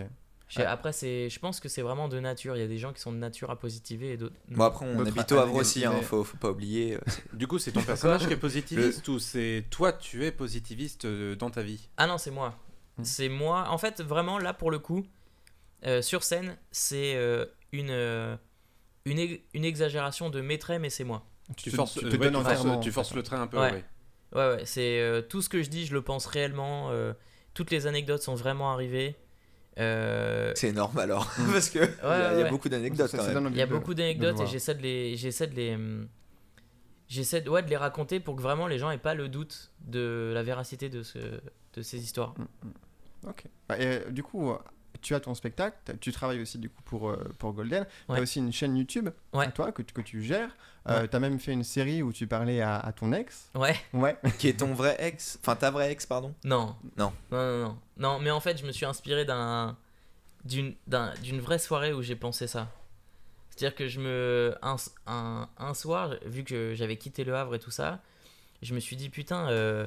Après, je pense que c'est vraiment de nature. Il y a des gens qui sont de nature à positiver et d'autres. Bon, après, on habite au Havre aussi, faut pas oublier. Du coup, c'est ton personnage qui est positiviste ou c'est toi, tu es positiviste dans ta vie? Ah non, c'est moi. C'est moi. En fait, vraiment, là, pour le coup, sur scène, c'est une exagération de mes traits, mais c'est moi. Tu forces le trait un peu, ouais. C'est tout ce que je dis, je le pense réellement. Toutes les anecdotes sont vraiment arrivées. C'est énorme alors parce que il y a beaucoup d'anecdotes quand même. Il y a beaucoup d'anecdotes et j'essaie de les raconter pour que vraiment les gens aient pas le doute de la véracité de ces histoires. Ok. Et du coup, tu as ton spectacle, tu travailles aussi du coup pour Golden. Tu as aussi une chaîne YouTube toi que tu gères. Tu as même fait une série où tu parlais à ton ex. Ouais. Qui est ton vrai ex, enfin ta vraie ex, pardon. Non, mais en fait, je me suis inspiré d'une vraie soirée où j'ai pensé ça. C'est-à-dire que un soir, vu que j'avais quitté Le Havre et tout ça, je me suis dit putain,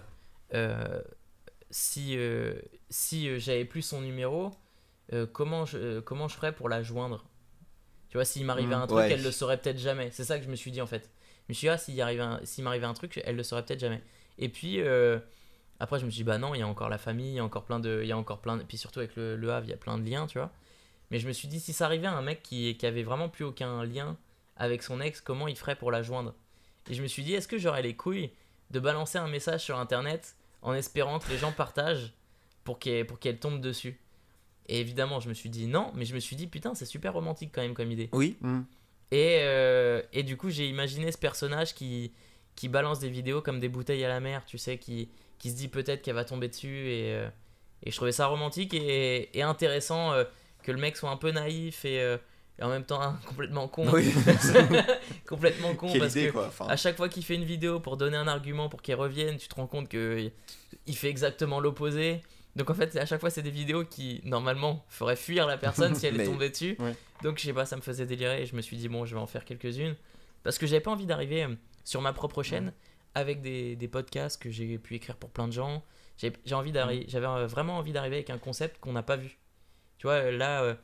si j'avais plus son numéro, comment je ferais pour la joindre? Tu vois, s'il m'arrivait un truc, elle le saurait peut-être jamais. C'est ça que je me suis dit en fait. Je me suis dit, s'il m'arrivait un truc, elle le saurait peut-être jamais. Et puis après, je me suis dit, bah non, il y a encore la famille, il y a encore plein de. Puis surtout avec le Havre, il y a plein de liens, tu vois. Mais je me suis dit, si ça arrivait à un mec qui avait vraiment plus aucun lien avec son ex, comment il ferait pour la joindre? Et je me suis dit, est-ce que j'aurais les couilles de balancer un message sur internet en espérant que les gens partagent pour qu'elle tombe dessus? Et évidemment, je me suis dit non, mais je me suis dit putain, c'est super romantique quand même comme idée. Oui. Et du coup, j'ai imaginé ce personnage qui balance des vidéos comme des bouteilles à la mer, tu sais, qui se dit peut-être qu'elle va tomber dessus. Et je trouvais ça romantique et intéressant que le mec soit un peu naïf et en même temps complètement con. Oui. Complètement con. Quelle parce idée, que quoi. Enfin... à chaque fois qu'il fait une vidéo pour donner un argument pour qu'elle revienne, tu te rends compte qu'il fait exactement l'opposé. Donc en fait, à chaque fois, c'est des vidéos qui, normalement, feraient fuir la personne si elle est tombée dessus. Ouais. Donc je sais pas, ça me faisait délirer et je me suis dit, bon, je vais en faire quelques-unes. Parce que j'avais pas envie d'arriver sur ma propre chaîne avec des podcasts que j'ai pu écrire pour plein de gens. J'avais vraiment envie d'arriver avec un concept qu'on n'a pas vu. Tu vois, là,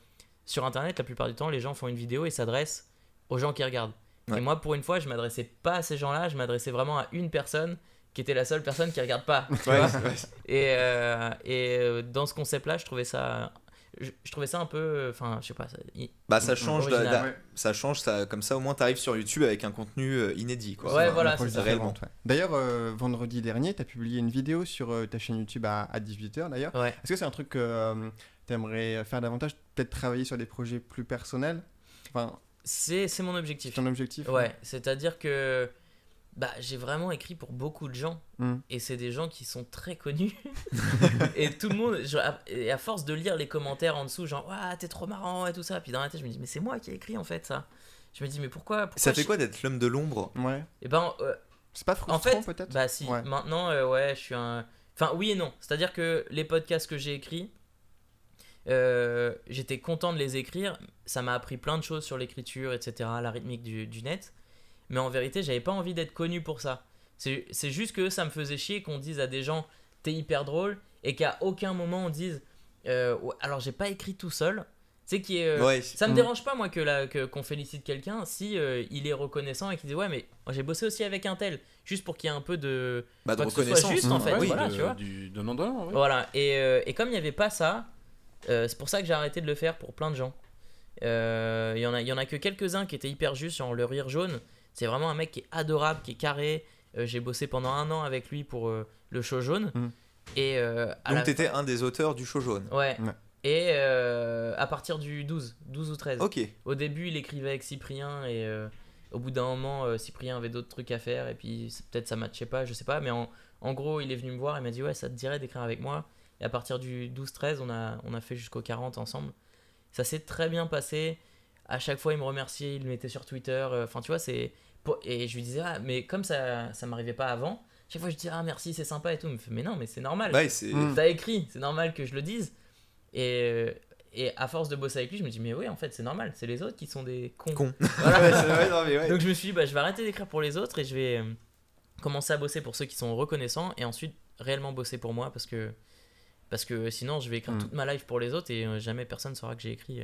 sur Internet, la plupart du temps, les gens font une vidéo et s'adressent aux gens qui regardent. Ouais. Et moi, pour une fois, je m'adressais pas à ces gens-là, je m'adressais vraiment à une personne qui était la seule personne qui regarde pas. Et dans ce concept-là, je trouvais ça un peu, enfin, je sais pas. Ça change, ça change, comme ça au moins t'arrives sur YouTube avec un contenu inédit, quoi. Ouais, voilà, c'est ça. Réellement. Ouais. D'ailleurs, vendredi dernier, t'as publié une vidéo sur ta chaîne YouTube à 18h d'ailleurs. Ouais. Est-ce que c'est un truc que t'aimerais faire davantage, peut-être travailler sur des projets plus personnels? Enfin, c'est mon objectif. Ton objectif? Ouais, c'est-à-dire que j'ai vraiment écrit pour beaucoup de gens et c'est des gens qui sont très connus et tout le monde, et à force de lire les commentaires en dessous, genre ouah, t'es trop marrant et tout ça, puis dans la tête je me dis mais c'est moi qui ai écrit en fait ça. Je me dis mais pourquoi ça fait quoi d'être l'homme de l'ombre? Ouais. Et c'est pas frustrant en fait, peut-être? Bah si, ouais. Maintenant je suis enfin oui et non, c'est-à-dire que les podcasts que j'ai écrits, j'étais content de les écrire, ça m'a appris plein de choses sur l'écriture, etc., la rythmique du net. Mais en vérité, j'avais pas envie d'être connu pour ça. C'est juste que ça me faisait chier qu'on dise à des gens t'es hyper drôle et qu'à aucun moment on dise alors j'ai pas écrit tout seul. Tu sais ça me dérange pas moi qu'on félicite quelqu'un si il est reconnaissant et qu'il dit ouais mais moi j'ai bossé aussi avec un tel, juste pour qu'il y ait un peu de reconnaissance. Que ce soit juste en fait. Oui, voilà, tu vois. De non-donnant. Voilà, et comme il n'y avait pas ça, c'est pour ça que j'ai arrêté de le faire pour plein de gens. Il y en a que quelques-uns qui étaient hyper justes, genre le rire jaune. C'est vraiment un mec qui est adorable, qui est carré. J'ai bossé pendant 1 an avec lui pour le show jaune. Et, donc t'étais un des auteurs du show jaune. Ouais. Et à partir du 12 ou 13. Ok. Au début, il écrivait avec Cyprien et au bout d'un moment, Cyprien avait d'autres trucs à faire et puis peut-être ça matchait pas, je sais pas. Mais en gros, il est venu me voir et m'a dit ouais, ça te dirait d'écrire avec moi. Et à partir du 12-13, on a fait jusqu'au 40 ensemble. Ça s'est très bien passé. À chaque fois, il me remerciait, il le mettait sur Twitter. Enfin, tu vois, et je lui disais, mais comme ça m'arrivait pas avant, chaque fois je disais, merci, c'est sympa et tout. Il me fait, mais non, mais c'est normal. Ouais, t'as écrit, c'est normal que je le dise. Et à force de bosser avec lui, je me dis, mais oui, en fait, c'est normal, c'est les autres qui sont des cons. Voilà. Donc je me suis dit, je vais arrêter d'écrire pour les autres et je vais commencer à bosser pour ceux qui sont reconnaissants et ensuite réellement bosser pour moi parce que sinon, je vais écrire toute ma life pour les autres et jamais personne saura que j'ai écrit.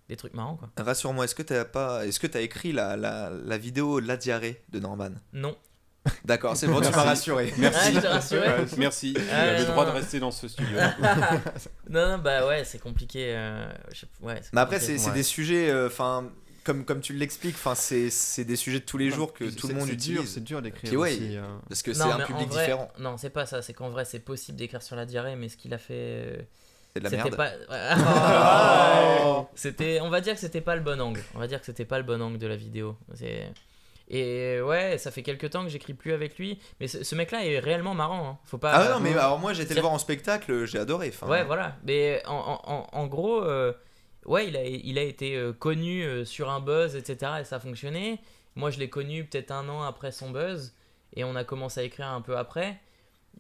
Des trucs marrants quoi. Rassure-moi, est-ce que t'as écrit la vidéo La diarrhée de Norman? Non. D'accord, c'est bon, tu m'as rassuré. Merci. Je t'ai rassuré. Merci. Il a le droit de rester dans ce studio. non, ouais, c'est compliqué. Mais après, c'est des sujets, comme tu l'expliques, c'est des sujets de tous les jours que tout le monde utilise. C'est dur d'écrire aussi. Parce que c'est un public différent. Non, c'est pas ça. C'est qu'en vrai, c'est possible d'écrire sur la diarrhée, mais ce qu'il a fait. C'est de la merde. On va dire que c'était pas le bon angle. On va dire que c'était pas le bon angle de la vidéo. Et ouais, ça fait quelques temps que j'écris plus avec lui. Mais ce mec-là est réellement marrant. Hein. Faut pas. Ah non, mais alors moi j'étais le voir en spectacle, j'ai adoré. Ouais, voilà. Mais en gros, ouais, il a été connu sur un buzz, etc. Et ça a fonctionné. Moi, je l'ai connu peut-être 1 an après son buzz. Et on a commencé à écrire un peu après.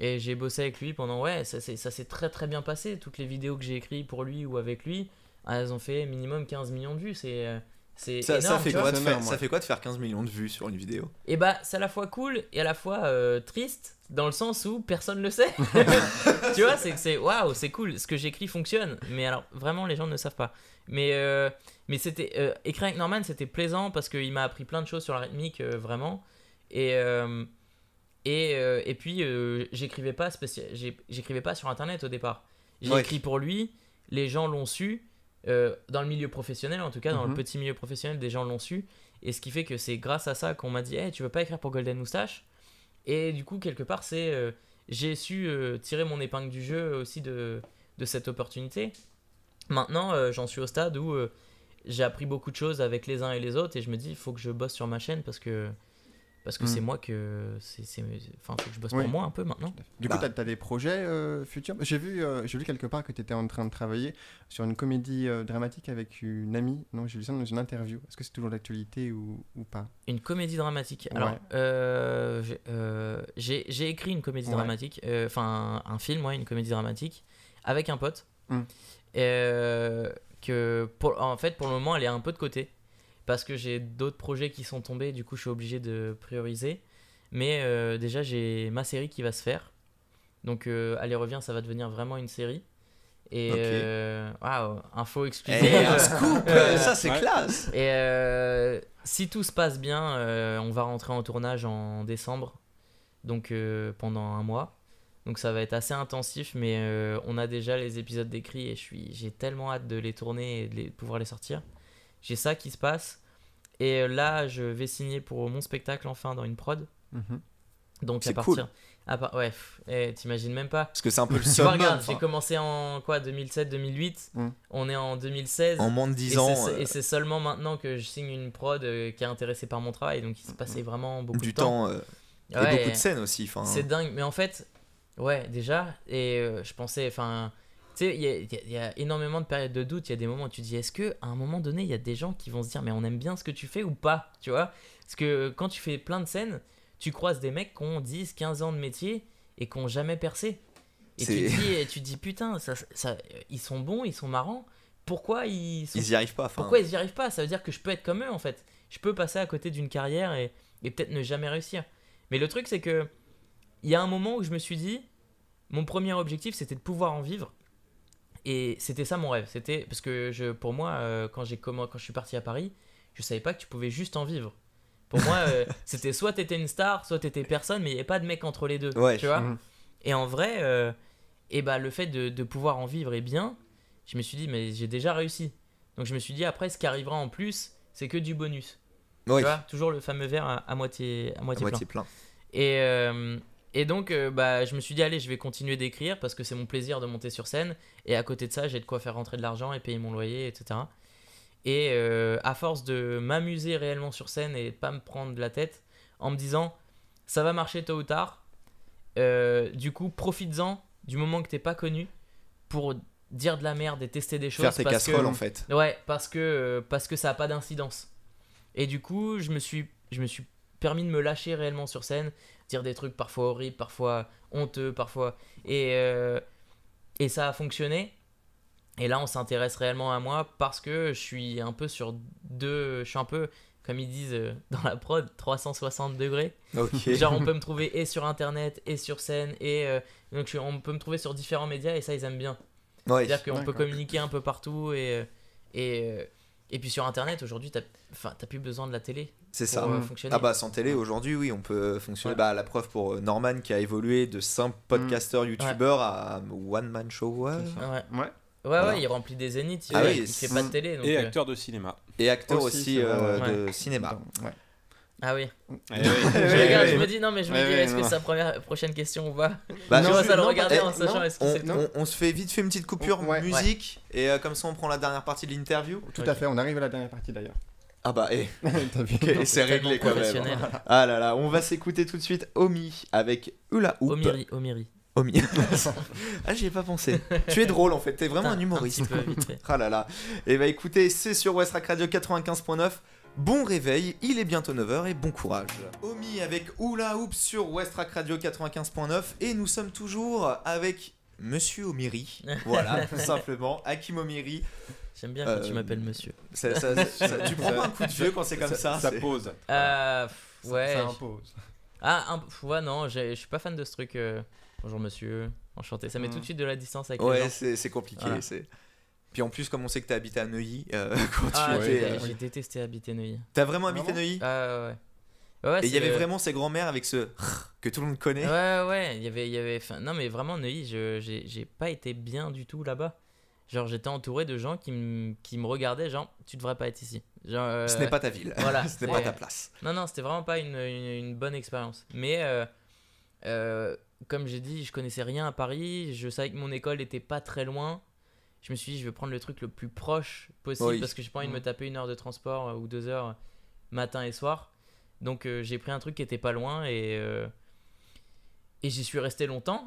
Et j'ai bossé avec lui pendant, ça s'est très très bien passé. Toutes les vidéos que j'ai écrites pour lui ou avec lui, elles ont fait minimum 15 millions de vues. C'est C'est ça énorme, fait quoi ça fait quoi de faire 15 millions de vues sur une vidéo? Et bah c'est à la fois cool et à la fois triste, dans le sens où personne le sait. Tu vois, c'est waouh, c'est cool, ce que j'écris fonctionne, mais alors vraiment les gens ne le savent pas. Mais c'était écrire avec Norman, c'était plaisant parce qu'il m'a appris plein de choses sur la rythmique, vraiment. Et puis j'écrivais pas sur internet au départ. J'ai écrit pour lui, les gens l'ont su, dans le milieu professionnel en tout cas, dans le petit milieu professionnel, des gens l'ont su, et ce qui fait que c'est grâce à ça qu'on m'a dit hey, tu veux pas écrire pour Golden Moustache? Et du coup quelque part j'ai su tirer mon épingle du jeu aussi de cette opportunité. Maintenant j'en suis au stade où j'ai appris beaucoup de choses avec les uns et les autres, et je me dis il faut que je bosse sur ma chaîne parce que c'est moi que faut que je bosse pour moi un peu maintenant. Du coup, t'as des projets futurs? J'ai vu quelque part que t'étais en train de travailler sur une comédie dramatique avec une amie. Non, j'ai vu ça dans une interview. Est-ce que c'est toujours d'actualité ou pas? Une comédie dramatique. Alors, j'ai écrit une comédie dramatique, enfin un film, une comédie dramatique avec un pote. En fait, pour le moment, elle est un peu de côté. Parce que j'ai d'autres projets qui sont tombés, du coup je suis obligé de prioriser. Mais déjà j'ai ma série qui va se faire. Donc Allez reviens, ça va devenir vraiment une série. Et waouh, info exclusive. Un scoop, ça c'est classe. Et si tout se passe bien, on va rentrer en tournage en décembre. Donc pendant un mois. Donc ça va être assez intensif, mais on a déjà les épisodes d'écrits et j'ai tellement hâte de les tourner et de pouvoir les sortir. J'ai ça qui se passe, et là je vais signer pour mon spectacle enfin dans une prod. Donc c'est à partir cool. T'imagines même pas, parce que c'est un peu le summum. Regarde, j'ai commencé en 2007-2008, on est en 2016, en moins de 10 ans et c'est seulement maintenant que je signe une prod qui est intéressée par mon travail, donc il s'est passé vraiment beaucoup de temps et beaucoup de scènes aussi. C'est dingue, mais en fait déjà, et je pensais tu sais, il y a énormément de périodes de doute. Il y a des moments où tu dis, est-ce qu'à un moment donné, il y a des gens qui vont se dire, mais on aime bien ce que tu fais ou pas, tu vois? Parce que quand tu fais plein de scènes, tu croises des mecs qui ont 10, 15 ans de métier et qui n'ont jamais percé. Et tu te dis, putain, ils sont bons, ils sont marrants. Pourquoi ils y arrivent pas? Pourquoi ils y arrivent pas? Ça veut dire que je peux être comme eux, en fait. Je peux passer à côté d'une carrière et peut-être ne jamais réussir. Mais le truc, c'est que il y a un moment où je me suis dit, mon premier objectif, c'était de pouvoir en vivre. Et c'était ça mon rêve. C'était parce que pour moi, quand je suis parti à Paris, je savais pas que tu pouvais juste en vivre. Pour moi, c'était soit t'étais une star, soit t'étais personne, mais il n'y avait pas de mec entre les deux. Tu vois. Et en vrai, le fait de pouvoir en vivre est bien. Je me suis dit, mais j'ai déjà réussi. Donc je me suis dit, après, ce qui arrivera en plus, c'est que du bonus. Tu vois, toujours le fameux verre à moitié plein. Et donc, je me suis dit, allez, je vais continuer d'écrire parce que c'est mon plaisir de monter sur scène. Et à côté de ça, j'ai de quoi faire rentrer de l'argent et payer mon loyer, etc. Et à force de m'amuser réellement sur scène et de pas me prendre la tête en me disant, ça va marcher tôt ou tard. Du coup, profites-en du moment que t'es pas connu pour dire de la merde et tester des choses. Faire tes casseroles, en fait. Ouais, parce que ça a pas d'incidence. Et du coup, je me suis permis de me lâcher réellement sur scène, dire des trucs parfois horribles, parfois honteux, parfois et ça a fonctionné. Et là on s'intéresse réellement à moi parce que je suis un peu comme ils disent dans la prod, 360 degrés. Genre on peut me trouver et sur internet et sur scène donc on peut me trouver sur différents médias et ça ils aiment bien. C'est-à-dire qu'on peut communiquer un peu partout et puis sur internet aujourd'hui t'as plus besoin de la télé. C'est ça. Fonctionner. Sans télé aujourd'hui oui on peut fonctionner. La preuve pour Norman qui a évolué de simple podcasteur youtubeur à one man show. Ouais, il remplit des zéniths, il fait pas de télé. Donc, et acteur de cinéma. Et acteur aussi de cinéma. Ah oui. Je me dis, non, mais est-ce que c'est sa prochaine question ou pas? Je vois ça le regarder en sachant est-ce que c'est. On se fait vite fait une petite coupure musique et comme ça on prend la dernière partie de l'interview. Tout à fait, on arrive à la dernière partie d'ailleurs. Ah bah c'est réglé quand même. Ah là là, on va s'écouter tout de suite Omi avec Hula Hoop. Omiri. Ah j'y ai pas pensé. Tu es drôle en fait, t'es vraiment un humoriste. Un petit peu vite fait. Ah là là. Et bah écoutez, c'est sur Westrack Radio 95.9. Bon réveil, il est bientôt 9h et bon courage. Omi avec Hula Hoop sur Westrack Radio 95.9 et nous sommes toujours avec Monsieur Omiri. Voilà, tout simplement, Hakim Omiri. J'aime bien quand tu m'appelles monsieur. Tu prends pas un coup de vieux quand c'est comme ça. Ça pose. Ouais. Ça impose. Ouais, non, je suis pas fan de ce truc. Bonjour monsieur, enchanté. Ça met tout de suite de la distance avec les gens. Ouais, c'est compliqué. Voilà. Puis en plus, comme on sait que t'as habité à Neuilly, j'ai détesté habiter Neuilly. T'as vraiment habité Neuilly? Ouais. Et il y avait vraiment ces grands-mères avec ce que tout le monde connaît. Ouais, il y avait non mais vraiment Neuilly, j'ai pas été bien du tout là-bas. Genre j'étais entouré de gens qui me regardaient genre tu devrais pas être ici. Genre, ce n'est pas ta ville. Voilà, ce n'est pas ta place. Non, c'était vraiment pas une bonne expérience. Mais comme j'ai dit, je connaissais rien à Paris, je savais que mon école était pas très loin. Je me suis dit je vais prendre le truc le plus proche possible parce que j'ai pas envie de me taper 1 heure de transport ou 2 heures matin et soir. Donc j'ai pris un truc qui était pas loin et j'y suis resté longtemps.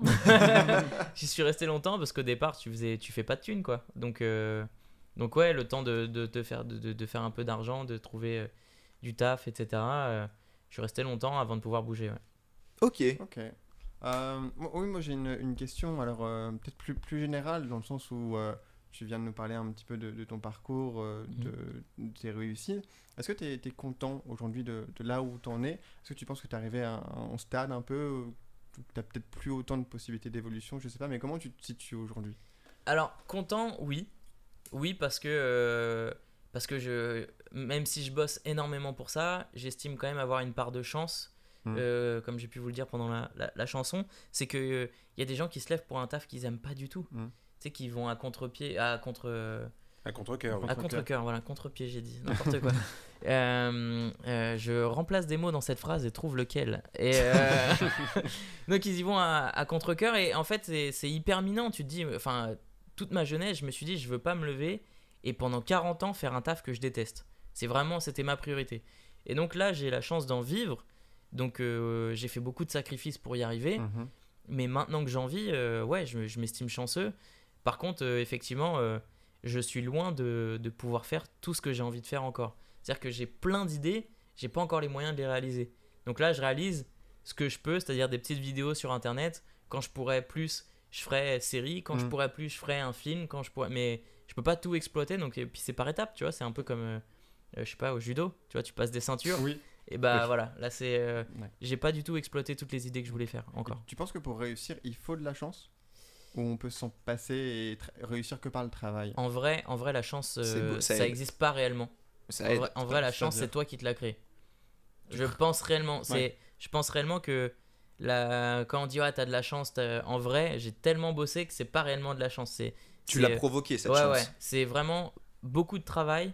J'y suis resté longtemps parce qu'au départ tu fais pas de thunes quoi. Donc ouais, le temps de faire un peu d'argent, de trouver du taf, etc. Je suis resté longtemps avant de pouvoir bouger. Ouais. Ok. Oui, moi j'ai une question alors peut-être plus générale dans le sens où tu viens de nous parler un petit peu de ton parcours, de tes réussites. Est-ce que tu es content aujourd'hui de là où tu en es? Est-ce que tu penses que tu es arrivé à un stade un peu où tu as peut-être plus autant de possibilités d'évolution? Je sais pas, mais comment tu te situes aujourd'hui? Alors, content, oui. Oui, parce que même si je bosse énormément pour ça, j'estime quand même avoir une part de chance. Comme j'ai pu vous le dire pendant la chanson, c'est qu'il y a des gens qui se lèvent pour un taf qu'ils aiment pas du tout. Tu sais, qui vont à contre-pied, à contre-cœur. À contre-cœur, voilà, contre-pied, j'ai dit, n'importe quoi. Je remplace des mots dans cette phrase et trouve lequel. Donc ils y vont à contre-cœur et en fait c'est hyper minant. Tu te dis, enfin, toute ma jeunesse, je me suis dit, je veux pas me lever et pendant 40 ans faire un taf que je déteste. C'était ma priorité. Et donc là, j'ai la chance d'en vivre. Donc j'ai fait beaucoup de sacrifices pour y arriver. Mais maintenant que j'en vis, ouais, je m'estime chanceux. Par contre, effectivement, je suis loin de pouvoir faire tout ce que j'ai envie de faire encore. C'est-à-dire que j'ai plein d'idées, j'ai pas encore les moyens de les réaliser. Donc là, je réalise ce que je peux, c'est-à-dire des petites vidéos sur Internet. Quand je pourrais plus, je ferais série. Quand je pourrais plus, je ferais un film. Mais je peux pas tout exploiter. Donc, et puis c'est par étapes, tu vois. C'est un peu comme, je sais pas, au judo. Tu vois, tu passes des ceintures. Oui. Et voilà, là c'est j'ai pas du tout exploité toutes les idées que je voulais faire encore. Tu penses que pour réussir, il faut de la chance ou on peut s'en passer et réussir que par le travail? En vrai la chance ça existe pas réellement. En vrai la chance c'est toi qui te l'as créée. Je pense réellement que quand on dit t'as de la chance, en vrai, j'ai tellement bossé que c'est pas réellement de la chance, tu l'as provoqué cette chance. Ouais, c'est vraiment beaucoup de travail.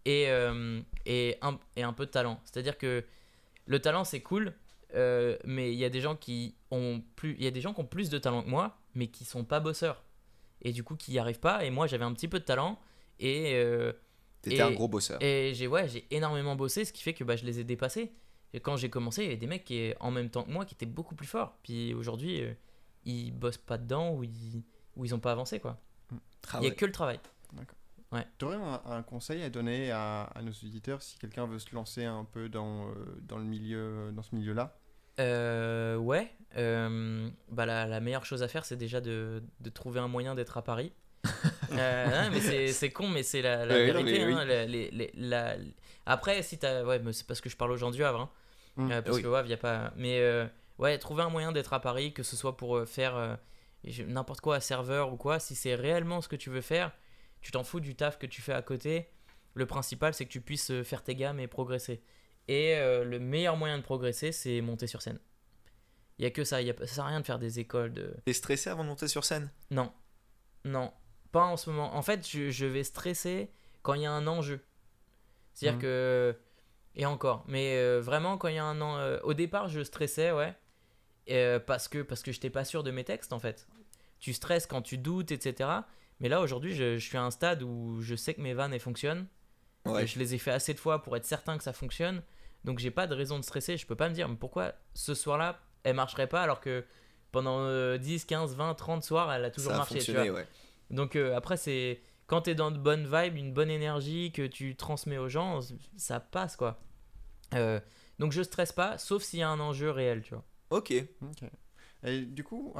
Et un peu de talent. C'est-à-dire que le talent c'est cool, mais il y a des gens qui ont plus de talent que moi, mais qui sont pas bosseurs. Et du coup qui n'y arrivent pas. Et moi j'avais un petit peu de talent et t'étais un gros bosseur. Et j'ai énormément bossé, ce qui fait que je les ai dépassés. Et quand j'ai commencé, il y avait des mecs qui en même temps que moi qui étaient beaucoup plus forts. Puis aujourd'hui ils bossent pas dedans ou ils ont pas avancé quoi. Il y a que le travail. D'accord. Ouais. Tu aurais un conseil à donner à nos auditeurs si quelqu'un veut se lancer un peu dans ce milieu-là? Ouais. La meilleure chose à faire, c'est déjà de trouver un moyen d'être à Paris. Non, mais c'est con, mais c'est la vérité. Après, si t'as... Ouais, mais c'est parce que je parle aujourd'hui à Havre. Parce que Havre, il n'y a pas... Mais ouais, trouver un moyen d'être à Paris, que ce soit pour faire n'importe quoi à serveur ou quoi. Si c'est réellement ce que tu veux faire, tu t'en fous du taf que tu fais à côté. Le principal, c'est que tu puisses faire tes gammes et progresser. Et le meilleur moyen de progresser, c'est monter sur scène. Il n'y a que ça. Ça sert à rien de faire des écoles de... T'es stressé avant de monter sur scène? Non, pas en ce moment. En fait, je vais stresser quand il y a un enjeu. C'est-à-dire que... Et encore. Mais vraiment, quand il y a un enjeu... au départ, je stressais, ouais. Parce que j'étais pas sûr de mes textes, en fait. Tu stresses quand tu doutes, etc. Mais là, aujourd'hui, je suis à un stade où je sais que mes vannes, elles fonctionnent. Ouais. Je les ai fait assez de fois pour être certain que ça fonctionne. Donc, j'ai pas de raison de stresser. Je peux pas me dire, mais pourquoi ce soir-là, elle marcherait pas alors que pendant 10, 15, 20, 30 soirs, elle a toujours marché. Tu vois. Ouais. Donc, après, c'est quand t'es dans de bonnes vibes, une bonne énergie que tu transmets aux gens, ça passe, quoi. Donc, je stresse pas, sauf s'il y a un enjeu réel, tu vois. Ok. Et du coup,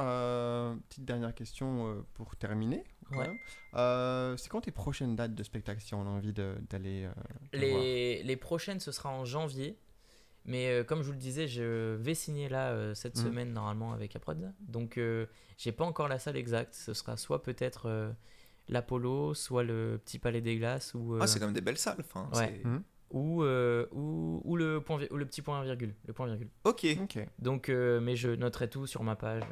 petite dernière question pour terminer. Ouais. C'est quand tes prochaines dates de spectacle si on a envie d'aller les prochaines, ce sera en janvier. Mais comme je vous le disais, je vais signer là cette semaine normalement avec Aprod. Donc j'ai pas encore la salle exacte. Ce sera soit peut-être l'Apollo, soit le Petit Palais des Glaces. C'est quand même des belles salles. Ouais. Ou le petit point virgule. Le point virgule. Ok. Donc, mais je noterai tout sur ma page.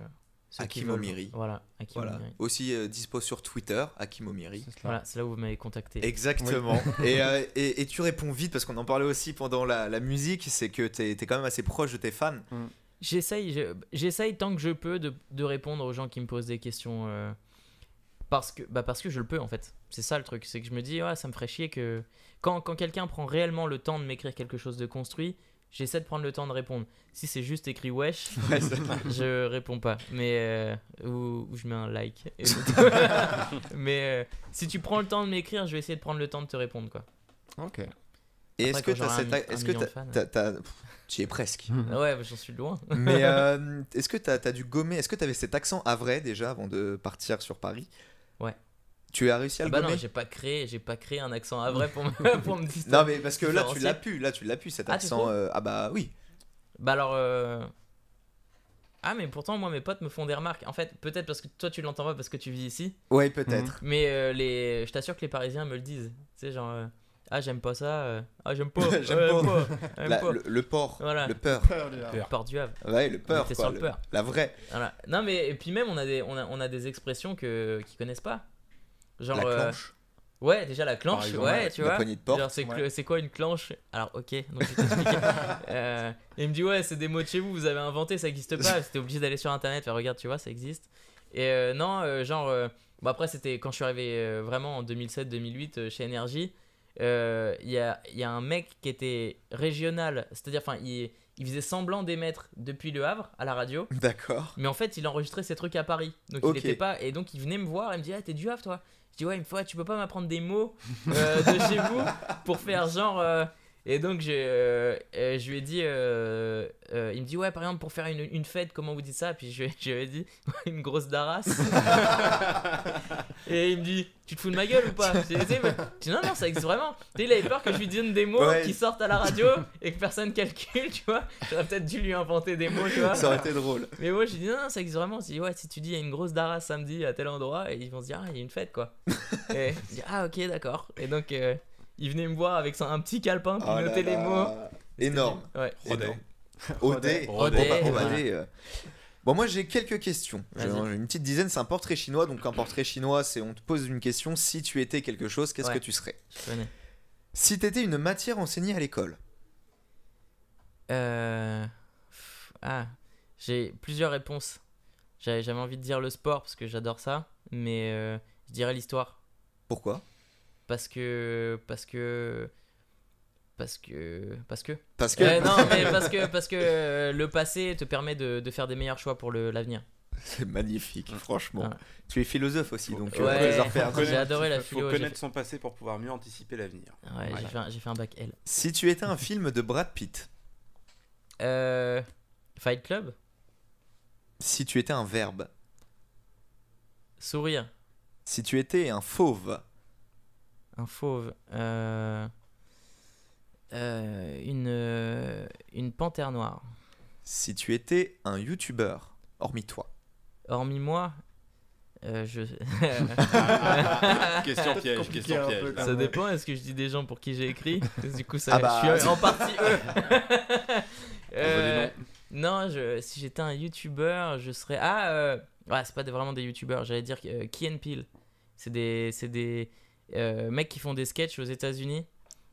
Hakim Omiri. Voilà, Hakim Omiri. Aussi dispo sur Twitter, Hakim Omiri. Voilà, c'est là où vous m'avez contacté. Exactement. Oui. Et tu réponds vite parce qu'on en parlait aussi pendant la musique, c'est que t'es quand même assez proche de tes fans. J'essaye tant que je peux de répondre aux gens qui me posent des questions parce que je le peux en fait. C'est ça le truc, c'est que je me dis ça me ferait chier que quand quelqu'un prend réellement le temps de m'écrire quelque chose de construit, j'essaie de prendre le temps de répondre. Si c'est juste écrit wesh, je réponds pas. Mais ou je mets un like. Mais si tu prends le temps de m'écrire, je vais essayer de prendre le temps de te répondre quoi. Ok. Et est-ce que tu y es presque. Ouais, j'en suis loin. Mais est-ce que t'as dû gommer? Est-ce que t'avais cet accent havrais déjà avant de partir sur Paris? Ouais. Tu as réussi à le gommer? Non, j'ai pas créé un accent havrais pour me distraire. Non mais parce que là tu l'as pu cet accent. Oui. Bah alors mais pourtant moi mes potes me font des remarques. En fait, peut-être parce que toi tu l'entends pas parce que tu vis ici. Ouais, peut-être. Mais je t'assure que les Parisiens me le disent. Tu sais genre j'aime pas ça. J'aime pas. Le port. Voilà. Le peur. Le port du Havre. Ouais, le peur quoi. Sur le peur. La vraie. Voilà. Non mais et puis même on a des expressions qu'ils connaissent pas. Genre la clanche. Ouais, déjà la clanche, ouais, tu vois. La poignée de porte. Genre c'est quoi une clanche? Alors OK, donc je vais t'expliquer. Il me dit ouais, c'est des mots de chez vous, vous avez inventé, ça existe pas. C'était obligé d'aller sur internet, faire regarde, tu vois, ça existe. Et après c'était quand je suis arrivé vraiment en 2007-2008 chez Énergie. Il y a un mec qui était régional, c'est-à-dire il faisait semblant d'émettre depuis Le Havre à la radio. D'accord. Mais en fait, il enregistrait ses trucs à Paris. Donc il était pas, et donc il venait me voir et me dit t'es du Havre toi? Je dis ouais, il me faut, tu peux pas m'apprendre des mots de chez vous pour faire genre et donc je lui ai dit il me dit ouais, par exemple pour faire une fête, comment vous dites ça? Puis je lui ai dit une grosse darasse. Et il me dit tu te fous de ma gueule ou pas? Je dis non, ça existe vraiment. Tu sais, il avait peur que je lui donne des mots qui sortent à la radio et que personne calcule, tu vois. J'aurais peut-être dû lui inventer des mots, tu vois. Ça aurait été drôle. Mais moi j'ai dit non, ça existe vraiment. Je dis ouais, si tu dis il y a une grosse darasse samedi à tel endroit, et ils vont se dire il y a une fête quoi. Et je dis ok, d'accord. Et donc il venait me voir avec un petit calepin pour noter les mots. Énorme. Ouais. Rodé. Bon, moi j'ai quelques questions. J'ai une petite dizaine. C'est un portrait chinois. Donc un portrait chinois, c'est on te pose une question. Si tu étais quelque chose, qu'est-ce que tu serais? Je connais. Si t'étais une matière enseignée à l'école. J'ai plusieurs réponses. J'avais envie de dire le sport parce que j'adore ça, mais je dirais l'histoire. Pourquoi? Parce que non, mais parce que le passé te permet de faire des meilleurs choix pour l'avenir. C'est magnifique, franchement. Ouais. Tu es philosophe aussi, donc j'ai adoré la philo. Il faut connaître son passé pour pouvoir mieux anticiper l'avenir. Ouais, j'ai fait un bac L. Si tu étais un film de Brad Pitt. Fight Club. Si tu étais un verbe. Sourire. Si tu étais un fauve. Un fauve. Une panthère noire. Si tu étais un youtubeur, hormis toi. Hormis moi, question piège. Ça dépend, est-ce que je dis des gens pour qui j'ai écrit? Du coup, je suis en partie eux. Non, si j'étais un youtubeur, je serais... c'est pas vraiment des youtubeurs, j'allais dire Key and Peele. C'est des mecs qui font des sketchs aux États-Unis.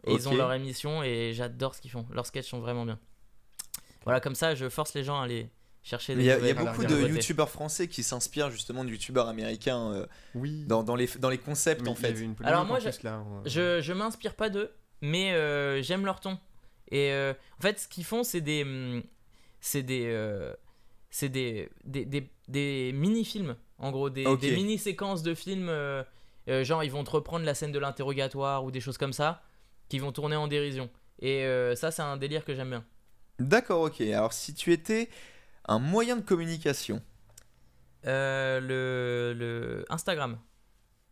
Et ils ont leur émission et j'adore ce qu'ils font. Leurs sketchs sont vraiment bien. Voilà, comme ça, je force les gens à aller chercher des Il y a beaucoup de youtubeurs français qui s'inspirent justement de youtubeurs américains dans les concepts en fait. Alors moi, je m'inspire pas d'eux, mais j'aime leur ton. Et en fait, ce qu'ils font, c'est des mini-films. En gros, des mini-séquences de films. Genre, ils vont te reprendre la scène de l'interrogatoire ou des choses comme ça, qui vont tourner en dérision. Et ça, c'est un délire que j'aime bien. D'accord, ok. Alors, si tu étais un moyen de communication. Le Instagram.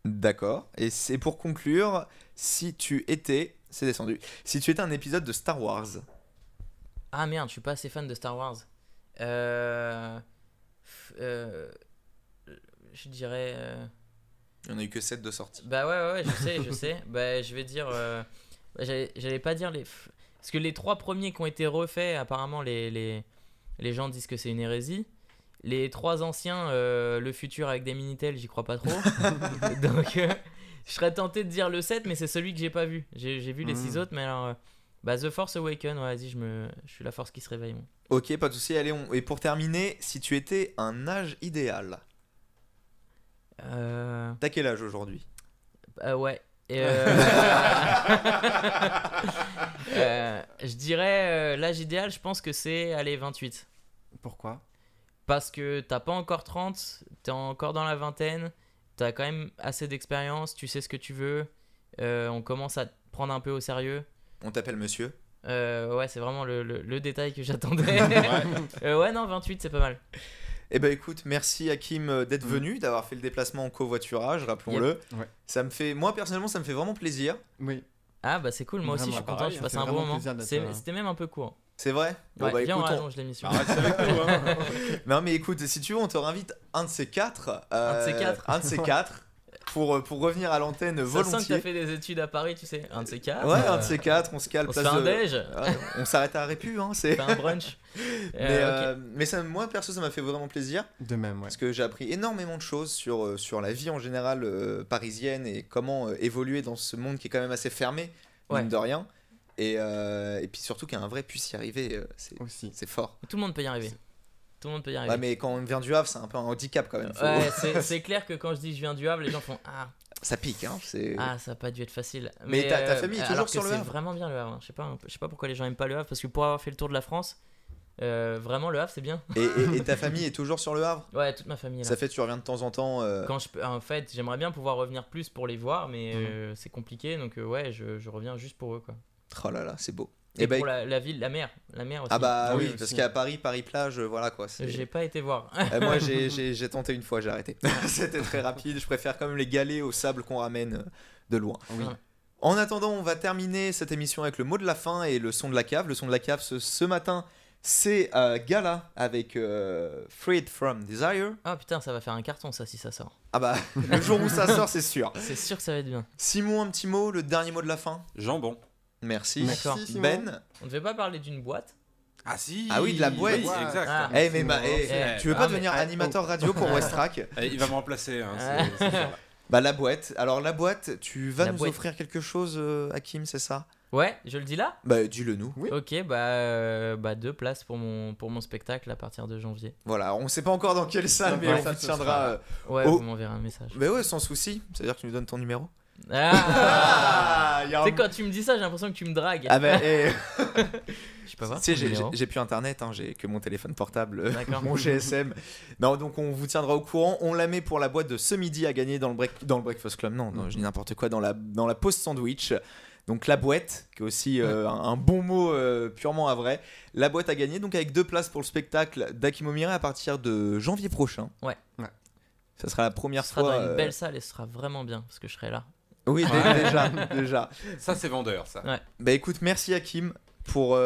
D'accord. Et c'est pour conclure, si tu étais un épisode de Star Wars. Ah merde, je suis pas assez fan de Star Wars. Je dirais... Il n'y en a eu que 7 de sortie. Bah ouais, je sais. Bah je vais dire... j'allais pas dire les... Parce que les 3 premiers qui ont été refaits, apparemment les gens disent que c'est une hérésie. Les 3 anciens, le futur avec des Minitel, j'y crois pas trop. Donc je serais tenté de dire le 7, mais c'est celui que j'ai pas vu. J'ai vu les 6 autres, mais alors... The Force Awakens, ouais, vas-y, je suis la force qui se réveille. Moi. Ok, pas de soucis. Allez, et pour terminer, si tu étais un âge idéal. T'as quel âge aujourd'hui? Ouais. Je dirais l'âge idéal, je pense que c'est 28. Pourquoi? Parce que t'as pas encore 30, t'es encore dans la vingtaine, t'as quand même assez d'expérience, tu sais ce que tu veux, on commence à te prendre un peu au sérieux. On t'appelle monsieur? Ouais, c'est vraiment le détail que j'attendais. Ouais, non, 28, c'est pas mal. Eh ben écoute, merci Hakim d'être venu, d'avoir fait le déplacement en covoiturage, rappelons-le. Ouais. Ça me fait, moi personnellement, ça me fait vraiment plaisir. Oui. Ah bah c'est cool, moi aussi je suis content, j'ai passé un bon moment. C'était même un peu court. C'est vrai? Ouais, bah, viens, écoute, on rallonge l'émission. Arrête avec nous, hein. Non mais écoute, si tu veux, on te réinvite un de ces 4. Un de ces 4 pour revenir à l'antenne volontiers. Ça sent que t'as fait des études à Paris, tu sais. Un de ces 4. Ouais, un de ces 4, on se cale. On se fait un déj. Ouais, on s'arrête à Répu, hein. C'est un brunch. Mais ça, moi perso, ça m'a fait vraiment plaisir. De même, ouais. Parce que j'ai appris énormément de choses sur la vie en général parisienne et comment évoluer dans ce monde qui est quand même assez fermé, mine de rien. Et puis surtout qu'un vrai puisse y arriver, c'est fort. Tout le monde peut y arriver. Tout le monde peut y arriver. Ouais, mais quand on vient du Havre, c'est un peu un handicap quand même. Ouais, c'est clair que quand je dis je viens du Havre, les gens font ah. Ça pique, hein. Ah, ça a pas dû être facile. Mais ta famille est toujours sur le Havre. C'est vraiment bien le Havre. Je sais pas pourquoi les gens aiment pas le Havre, parce que pour avoir fait le tour de la France, vraiment le Havre c'est bien. Et ta famille est toujours sur le Havre? Ouais, toute ma famille est là. Ça fait tu reviens de temps en temps. Quand je peux, en fait, j'aimerais bien pouvoir revenir plus pour les voir, mais c'est compliqué, donc ouais, je reviens juste pour eux quoi. Oh là là, c'est beau. Et pour la ville, la mer aussi. Ah bah oui, parce qu'à Paris plage, voilà quoi. J'ai pas été voir. Moi j'ai tenté une fois, j'ai arrêté. C'était très rapide, je préfère quand même les galets au sable qu'on ramène de loin. Oui. En attendant, on va terminer cette émission avec le mot de la fin et le son de la cave. Le son de la cave ce matin, c'est Gala avec Freed from Desire. Ah putain, ça va faire un carton ça si ça sort. Ah bah le jour où ça sort, c'est sûr. C'est sûr que ça va être bien. Simon, un petit mot, le dernier mot de la fin. Jambon. Merci. D'accord. Ben. On devait pas parler d'une boîte? Ah si. Ah oui, de la boîte. Oui, exact. Ah. Tu veux pas devenir animateur radio pour Westrack? Il va me remplacer. Bah la boîte. Alors la boîte, tu vas nous offrir quelque chose, Hakim, c'est ça? Ouais, je le dis là? Bah dis-le nous. Oui. Ok, 2 places pour mon spectacle à partir de janvier. Voilà, on sait pas encore dans quelle salle, mais on vous tiendra. Ouais, vous m'enverrez un message. Mais ouais, sans souci. C'est-à-dire que tu nous donnes ton numéro. Tu sais, quand tu me dis ça, j'ai l'impression que tu me dragues. Ah bah, je sais pas voir. Tu sais, j'ai plus internet, hein, j'ai que mon téléphone portable, D'accord. mon GSM. Non, donc on vous tiendra au courant. On la met pour la boîte de ce midi à gagner dans le Breakfast Club. Non, je dis n'importe quoi, dans la pause sandwich. Donc la boîte, qui est aussi un bon mot purement à vrai. La boîte à gagner, donc avec 2 places pour le spectacle d'Hakim Omire à partir de janvier prochain. Ouais. Ça sera la première fois. Ce sera dans une belle salle et ce sera vraiment bien parce que je serai là. Oui, déjà. Ça, c'est vendeur, ça. Ouais. Bah écoute, merci Hakim pour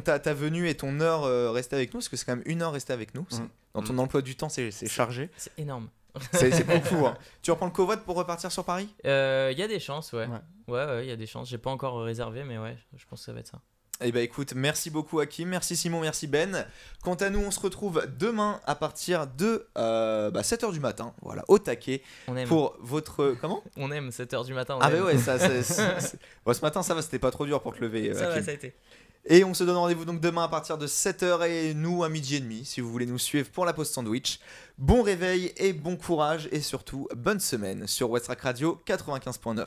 ta venue et ton heure restée avec nous, parce que c'est quand même 1 heure restée avec nous. Dans ton emploi du temps, c'est chargé. C'est énorme. C'est beaucoup. Hein. Tu reprends le covoit pour repartir sur Paris? Y a des chances, ouais. Ouais, y a des chances. J'ai pas encore réservé, mais ouais, je pense que ça va être ça. Eh bah écoute, merci beaucoup Hakim, merci Simon, merci Ben. Quant à nous, on se retrouve demain à partir de 7h du matin, voilà, au taquet. On aime. Pour votre... Comment? On aime 7h du matin. Ah bah ouais, ça Bon, ce matin ça va, c'était pas trop dur pour te lever. Ça va, ça a été. Et on se donne rendez-vous donc demain à partir de 7h et nous à 12h30 si vous voulez nous suivre pour la pause sandwich. Bon réveil et bon courage et surtout bonne semaine sur Westrack Radio 95.9.